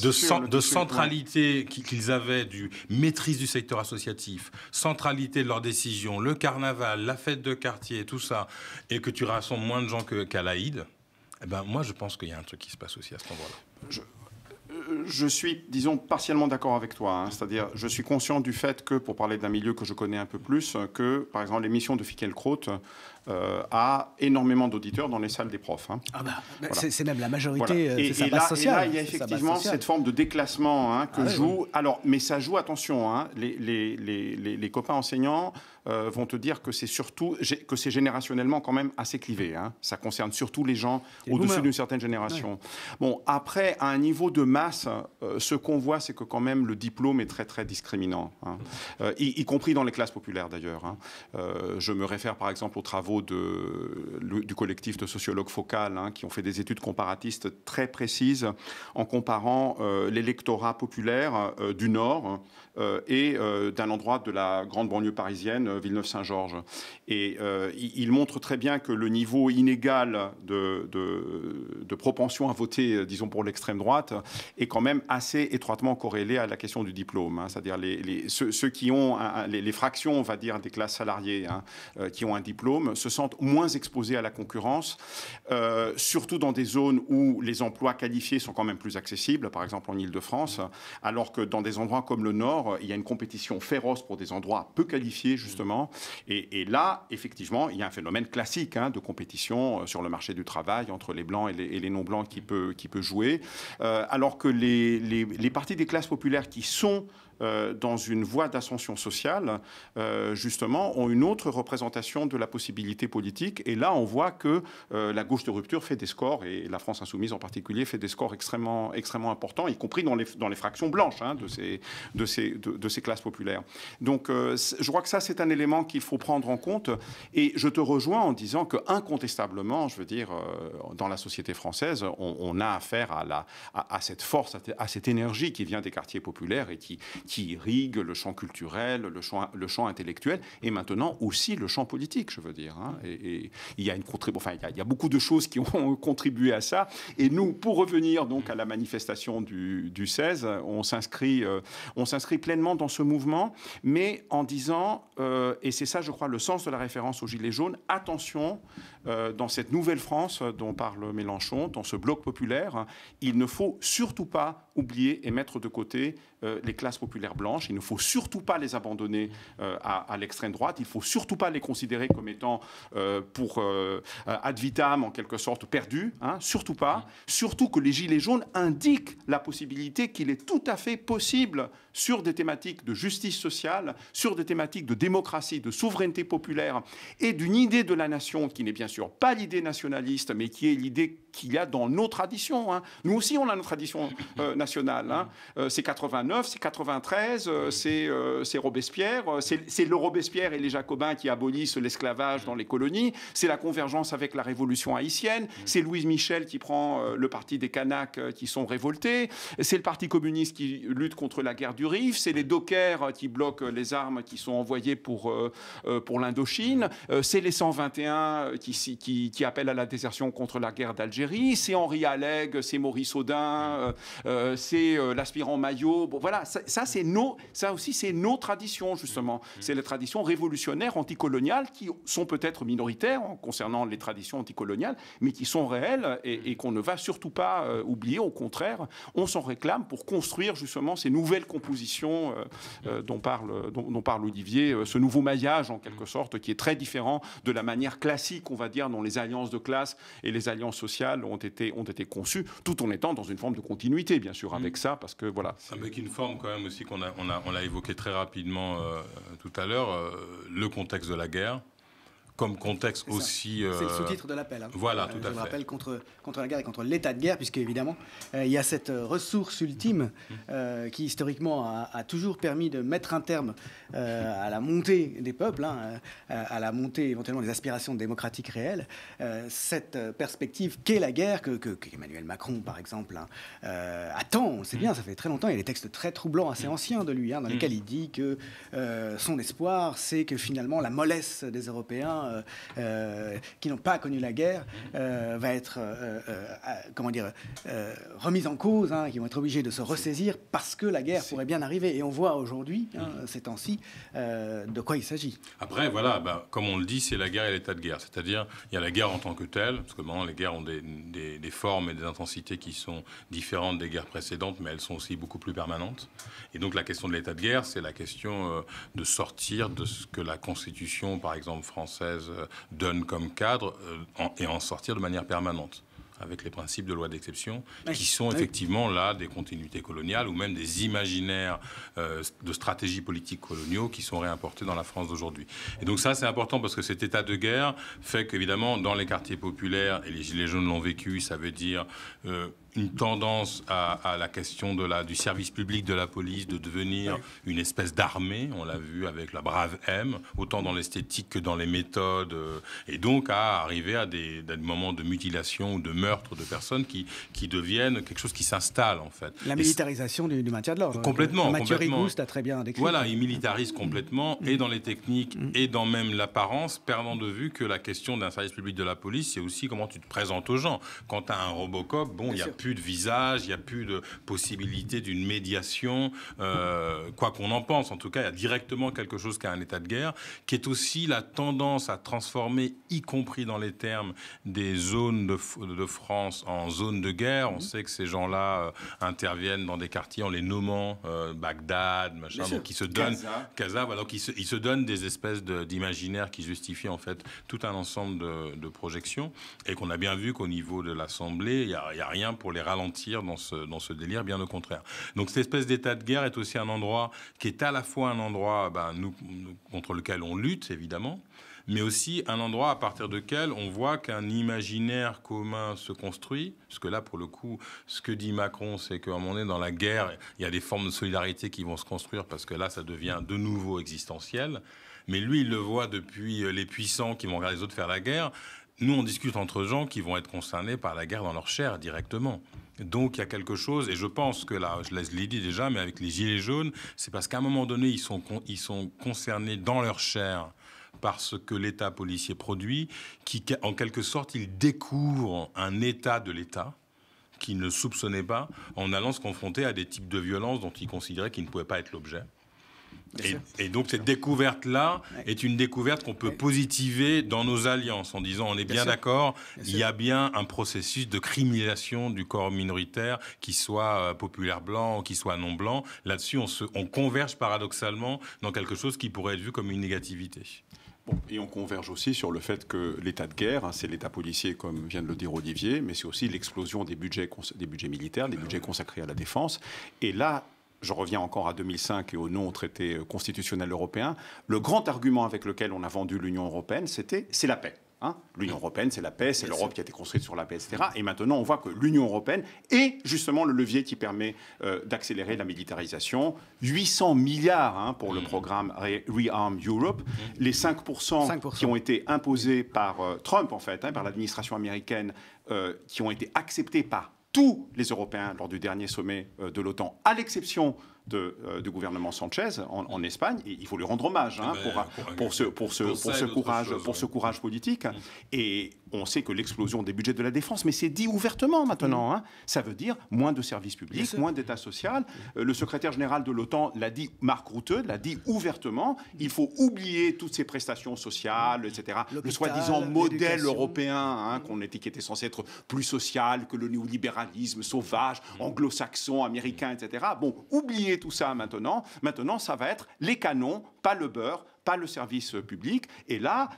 S3: de centralité qu'ils avaient, du maîtrise du secteur associatif, centralité de leurs décisions, le carnaval, la fête de quartier, tout ça, et que tu rassembles moins de gens qu'à l'Aïd, eh ben moi, je pense qu'il y a un truc qui se passe aussi à cet endroit-là.
S4: Je suis, disons, partiellement d'accord avec toi. C'est-à-dire, je suis conscient du fait que, pour parler d'un milieu que je connais un peu plus, que, par exemple, l'émission de Fickelkraut a énormément d'auditeurs dans les salles des profs.
S2: Voilà. C'est même la majorité, c'est sa base sociale.
S4: Et là, il y a effectivement cette forme de déclassement joue... Oui. Alors, mais ça joue, attention, les copains enseignants vont te dire que c'est générationnellement quand même assez clivé. Ça concerne surtout les gens au-dessus d'une certaine génération. Ouais. Bon, après, à un niveau de masse, ce qu'on voit, c'est que quand même le diplôme est très très discriminant, hein. Y compris dans les classes populaires d'ailleurs, hein. Je me réfère par exemple aux travaux du collectif de sociologues Focal, hein, qui ont fait des études comparatistes très précises en comparant l'électorat populaire du Nord et d'un endroit de la grande banlieue parisienne, Villeneuve-Saint-Georges. Et il montre très bien que le niveau inégal de propension à voter, disons pour l'extrême droite, est quand même assez étroitement corrélé à la question du diplôme, hein. C'est-à-dire ceux qui ont les fractions, on va dire, des classes salariées, hein, qui ont un diplôme, se sentent moins exposés à la concurrence, surtout dans des zones où les emplois qualifiés sont quand même plus accessibles, par exemple en Île-de-France, alors que dans des endroits comme le Nord, il y a une compétition féroce pour des endroits peu qualifiés, justement. Et là, effectivement, il y a un phénomène classique, hein, de compétition sur le marché du travail entre les Blancs et les non-Blancs qui peut jouer, alors que les partis des classes populaires qui sont dans une voie d'ascension sociale, justement, ont une autre représentation de la possibilité politique. Et là, on voit que la gauche de rupture fait des scores, et la France insoumise en particulier fait des scores extrêmement importants, y compris dans les fractions blanches, hein, de ces classes populaires. Donc, je crois que ça, c'est un élément qu'il faut prendre en compte. Et je te rejoins en disant que, incontestablement, je veux dire, dans la société française, on a affaire à cette force, à cette énergie qui vient des quartiers populaires et qui irrigue le champ culturel, le champ intellectuel, et maintenant aussi le champ politique, je veux dire, hein. Et il y a il y a beaucoup de choses qui ont contribué à ça. Et nous, pour revenir donc à la manifestation du 16, on s'inscrit pleinement dans ce mouvement, mais en disant, et c'est ça, je crois, le sens de la référence aux Gilets jaunes, attention, dans cette nouvelle France dont parle Mélenchon, dans ce bloc populaire, il ne faut surtout pas oublier et mettre de côté les classes populaires blanches. Il ne faut surtout pas les abandonner à l'extrême droite. Il ne faut surtout pas les considérer comme étant pour ad vitam, en quelque sorte, perdus, hein, surtout pas. Surtout que les Gilets jaunes indiquent la possibilité qu'il est tout à fait possible, sur des thématiques de justice sociale, sur des thématiques de démocratie, de souveraineté populaire et d'une idée de la nation qui n'est bien sûr pas l'idée nationaliste, mais qui est l'idée qu'il y a dans nos traditions, hein. Nous aussi, on a notre tradition nationale, hein. C'est 89, c'est 93, c'est Robespierre, c'est le Robespierre et les Jacobins qui abolissent l'esclavage dans les colonies, c'est la convergence avec la révolution haïtienne, c'est Louise Michel qui prend le parti des Kanaks qui sont révoltés, c'est le Parti communiste qui lutte contre la guerre du Rif, c'est les dockers qui bloquent les armes qui sont envoyées pour l'Indochine, c'est les 121 qui appellent à la désertion contre la guerre d'Algérie, c'est Henri Alleg, c'est Maurice Audin, c'est l'aspirant Maillot. Bon, voilà, ça aussi, c'est nos traditions, justement. C'est les traditions révolutionnaires, anticoloniales, qui sont peut-être minoritaires concernant les traditions anticoloniales, mais qui sont réelles et qu'on ne va surtout pas oublier. Au contraire, on s'en réclame pour construire, justement, ces nouvelles compositions dont parle Olivier, ce nouveau maillage, en quelque sorte, qui est très différent de la manière classique, on va dire, dont les alliances de classe et les alliances sociales ont été conçues, tout en étant dans une forme de continuité, bien sûr, avec ça, parce que voilà.
S3: Avec une forme quand même aussi qu'on l'a évoqué très rapidement tout à l'heure, le contexte de la guerre. Comme contexte aussi...
S2: C'est le sous-titre de l'appel. Hein.
S3: Voilà, tout à fait.
S2: Je le rappelle, contre la guerre et contre l'état de guerre, puisque évidemment, il y a cette ressource ultime qui, historiquement, a toujours permis de mettre un terme à la montée des peuples, hein, à la montée éventuellement des aspirations démocratiques réelles. Cette perspective qu'est la guerre, qu'Emmanuel Macron, par exemple, hein, attend, on sait bien, ça fait très longtemps, il y a des textes très troublants, assez anciens de lui, hein, dans lesquels il dit que son espoir, c'est que finalement la mollesse des Européens qui n'ont pas connu la guerre va être remise en cause, hein, qui vont être obligés de se ressaisir parce que la guerre pourrait bien arriver. Et on voit aujourd'hui, hein, ces temps-ci, de quoi il s'agit.
S3: Après, voilà, comme on le dit, c'est la guerre et l'état de guerre. C'est-à-dire, il y a la guerre en tant que telle, parce que maintenant, les guerres ont des formes et des intensités qui sont différentes des guerres précédentes, mais elles sont aussi beaucoup plus permanentes. Et donc, la question de l'état de guerre, c'est la question de sortir de ce que la Constitution, par exemple, française, donne comme cadre et en sortir de manière permanente avec les principes de loi d'exception qui sont effectivement là des continuités coloniales ou même des imaginaires de stratégies politiques coloniaux qui sont réimportés dans la France d'aujourd'hui. Et donc ça, c'est important parce que cet état de guerre fait qu'évidemment, dans les quartiers populaires, et les Gilets jaunes l'ont vécu, ça veut dire une tendance à la question du service public de la police de devenir une espèce d'armée. On l'a vu avec la Brave M, autant dans l'esthétique que dans les méthodes, et donc à arriver à des moments de mutilation ou de meurtre de personnes qui deviennent quelque chose qui s'installe en fait.
S2: La militarisation du maintien de l'ordre.
S3: Complètement.
S2: Mathieu Rigouste a très bien décrit.
S3: Voilà, il militarise complètement, et dans les techniques, et dans même l'apparence, perdant de vue que la question d'un service public de la police, c'est aussi comment tu te présentes aux gens. Quand tu as un Robocop, bon, il n'y a plus de visage, il n'y a plus de possibilité d'une médiation, quoi qu'on en pense. En tout cas, il y a directement quelque chose qui a un état de guerre, qui est aussi la tendance à transformer, y compris dans les termes des zones de France en zones de guerre. On sait que ces gens-là interviennent dans des quartiers en les nommant Bagdad, machin, donc ils se donnent Gaza, voilà, donc ils se donnent des espèces d'imaginaires qui justifient en fait tout un ensemble de projections, et qu'on a bien vu qu'au niveau de l'Assemblée, il y a rien pour les ralentir dans ce délire, bien au contraire. Donc cette espèce d'état de guerre est aussi un endroit qui est à la fois un endroit contre lequel on lutte évidemment, mais aussi un endroit à partir duquel on voit qu'un imaginaire commun se construit. Parce que là, pour le coup, ce que dit Macron, c'est qu'à un moment donné, dans la guerre, il y a des formes de solidarité qui vont se construire, parce que là, ça devient de nouveau existentiel. Mais lui, il le voit depuis les puissants qui vont regarder les autres faire la guerre. Nous, on discute entre gens qui vont être concernés par la guerre dans leur chair directement. Donc il y a quelque chose, et je pense que là, je l'ai dit déjà, mais avec les Gilets jaunes, c'est parce qu'à un moment donné, ils sont concernés dans leur chair par ce que l'État policier produit, qui, en quelque sorte, ils découvrent un état de l'État qu'ils ne soupçonnaient pas, en allant se confronter à des types de violences dont ils considéraient qu'ils ne pouvaient pas être l'objet. Et donc cette découverte-là est une découverte qu'on peut positiver dans nos alliances, en disant on est bien d'accord, il y a bien un processus de criminalisation du corps minoritaire, qu'il soit populaire blanc ou qu'il soit non blanc. Là-dessus, on converge paradoxalement dans quelque chose qui pourrait être vu comme une négativité.
S4: Bon, et on converge aussi sur le fait que l'état de guerre, c'est l'état policier, comme vient de le dire Olivier, mais c'est aussi l'explosion des budgets militaires, des budgets consacrés à la défense. Et là, je reviens encore à 2005 et au non-traité constitutionnel européen, le grand argument avec lequel on a vendu l'Union européenne, c'est la paix. L'Union européenne, c'est la paix, c'est l'Europe qui a été construite sur la paix, etc. Et maintenant, on voit que l'Union européenne est justement le levier qui permet d'accélérer la militarisation. 800 milliards pour le programme Rearm Europe. Les 5% qui ont été imposés par Trump, en fait, par l'administration américaine, qui ont été acceptés par tous les Européens lors du dernier sommet de l'OTAN, à l'exception du gouvernement Sanchez en Espagne. Et il faut lui rendre hommage pour ce courage politique. Et on sait que l'explosion des budgets de la défense, mais c'est dit ouvertement maintenant, ça veut dire moins de services publics, moins d'État social. Le secrétaire général de l'OTAN l'a dit, Mark Rutte l'a dit ouvertement, il faut oublier toutes ces prestations sociales, etc. Le soi-disant modèle européen qui était censé être plus social que le néolibéralisme sauvage, anglo-saxon, américain, etc. Bon, oubliez tout ça maintenant. Maintenant, ça va être les canons, pas le beurre, pas le service public. Et là,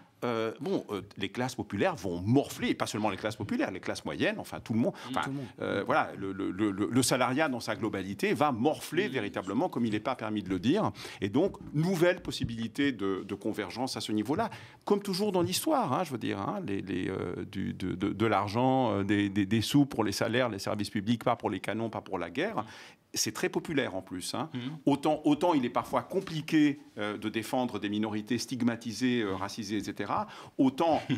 S4: les classes populaires vont morfler, et pas seulement les classes populaires, les classes moyennes, enfin tout le monde. Voilà, le salariat dans sa globalité va morfler véritablement, comme il n'est pas permis de le dire. Et donc, nouvelle possibilité de convergence à ce niveau-là. Comme toujours dans l'histoire, je veux dire, de l'argent, des sous pour les salaires, les services publics, pas pour les canons, pas pour la guerre. C'est très populaire en plus. Autant il est parfois compliqué de défendre des minorités stigmatisées, racisées, etc.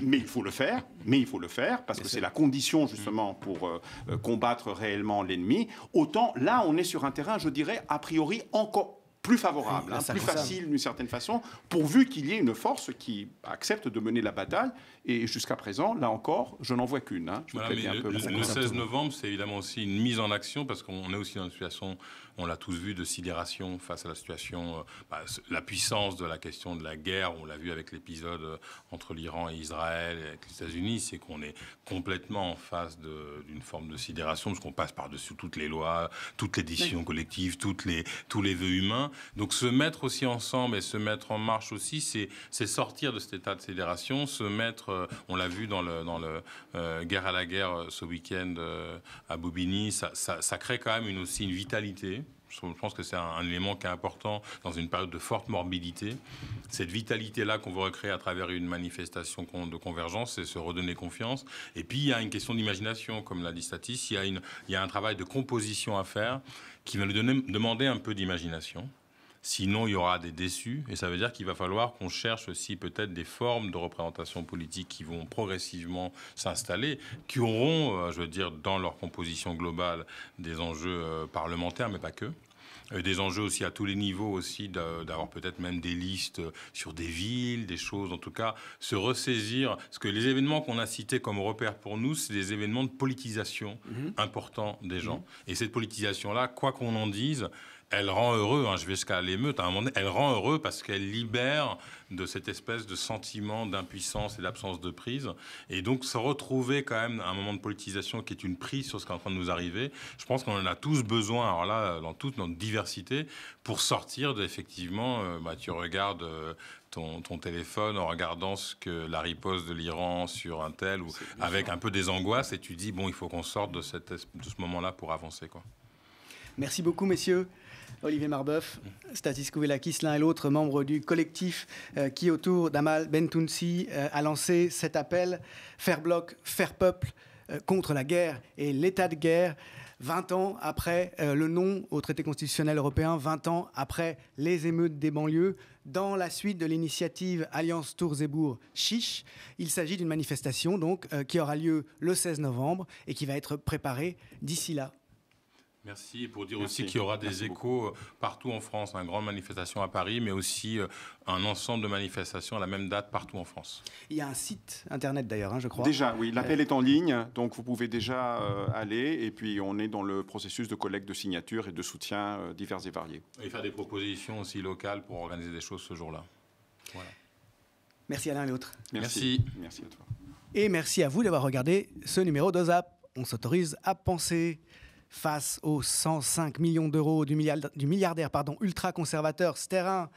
S4: Mais il faut le faire, parce que c'est la condition justement pour combattre réellement l'ennemi. Autant là, on est sur un terrain, je dirais, a priori encore plus favorable, plus facile d'une certaine façon, pourvu qu'il y ait une force qui accepte de mener la bataille. Et jusqu'à présent, là encore, je n'en vois qu'une.
S3: Le 16 novembre, c'est évidemment aussi une mise en action, parce qu'on est aussi dans une situation, on l'a tous vu, de sidération face à la situation, la puissance de la question de la guerre. On l'a vu avec l'épisode entre l'Iran et Israël, et avec les États-Unis, c'est qu'on est complètement en face d'une forme de sidération, parce qu'on passe par-dessus toutes les lois, toutes les décisions collectives, tous les vœux humains. Donc se mettre aussi ensemble et se mettre en marche aussi, c'est sortir de cet état de sidération, se mettre, on l'a vu dans le Guerre à la guerre ce week-end à Bobigny, ça crée quand même aussi une vitalité Je pense que c'est un élément qui est important dans une période de forte morbidité. Cette vitalité-là qu'on veut recréer à travers une manifestation de convergence, c'est se redonner confiance. Et puis, il y a une question d'imagination, comme l'a dit Statis. Il y a un travail de composition à faire qui va nous demander un peu d'imagination. Sinon, il y aura des déçus. Et ça veut dire qu'il va falloir qu'on cherche aussi peut-être des formes de représentation politique qui vont progressivement s'installer, qui auront, je veux dire, dans leur composition globale, des enjeux parlementaires, mais pas que. Des enjeux aussi à tous les niveaux aussi, d'avoir peut-être même des listes sur des villes, des choses, en tout cas, se ressaisir. Parce que les événements qu'on a cités comme repères pour nous, c'est des événements de politisation importants des gens. Et cette politisation-là, quoi qu'on en dise, elle rend heureux, je vais jusqu'à l'émeute, à un moment donné, elle rend heureux parce qu'elle libère de cette espèce de sentiment d'impuissance et d'absence de prise. Et donc, se retrouver quand même à un moment de politisation qui est une prise sur ce qui est en train de nous arriver, je pense qu'on en a tous besoin, alors là, dans toute notre diversité, pour sortir effectivement, tu regardes ton téléphone en regardant ce que la riposte de l'Iran sur un tel, ou avec un peu des angoisses, et tu dis, bon, il faut qu'on sorte de ce moment-là pour avancer, quoi.
S2: Merci beaucoup, messieurs. Olivier Marbeuf, Statis Kouvelakis, l'un et l'autre membres du collectif qui, autour d'Amal Bentounsi, a lancé cet appel « Faire bloc, faire peuple » contre la guerre et l'état de guerre. 20 ans après le non au traité constitutionnel européen, 20 ans après les émeutes des banlieues, dans la suite de l'initiative Alliance Tour-Zemmour-Chiche, il s'agit d'une manifestation donc, qui aura lieu le 16 novembre et qui va être préparée d'ici là.
S3: Merci. Et pour dire aussi qu'il y aura des échos partout en France, une grande manifestation à Paris, mais aussi un ensemble de manifestations à la même date partout en France.
S2: Il y a un site internet d'ailleurs, je crois.
S4: Déjà, oui, l'appel est en ligne, donc vous pouvez déjà aller. Et puis on est dans le processus de collecte de signatures et de soutien divers et variés.
S3: Et faire des propositions aussi locales pour organiser des choses ce jour-là. Voilà.
S2: Merci à l'un et l'autre.
S3: Merci.
S4: Merci à toi.
S2: Et merci à vous d'avoir regardé ce numéro d'OZAP. On s'autorise à penser. Face aux 105 millions d'euros du milliardaire ultra-conservateur Sterrin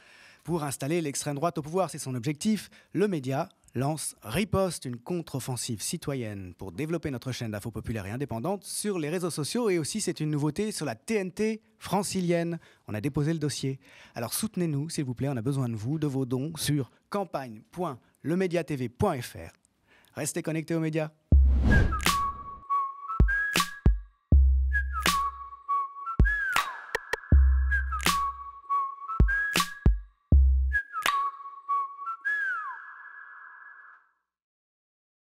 S2: pour installer l'extrême droite au pouvoir, c'est son objectif, le média lance Riposte, une contre-offensive citoyenne pour développer notre chaîne d'infos populaire et indépendante sur les réseaux sociaux. Et aussi, c'est une nouveauté sur la TNT francilienne. On a déposé le dossier. Alors soutenez-nous, s'il vous plaît, on a besoin de vous, de vos dons sur campagne.lemediatv.fr. Restez connectés aux médias.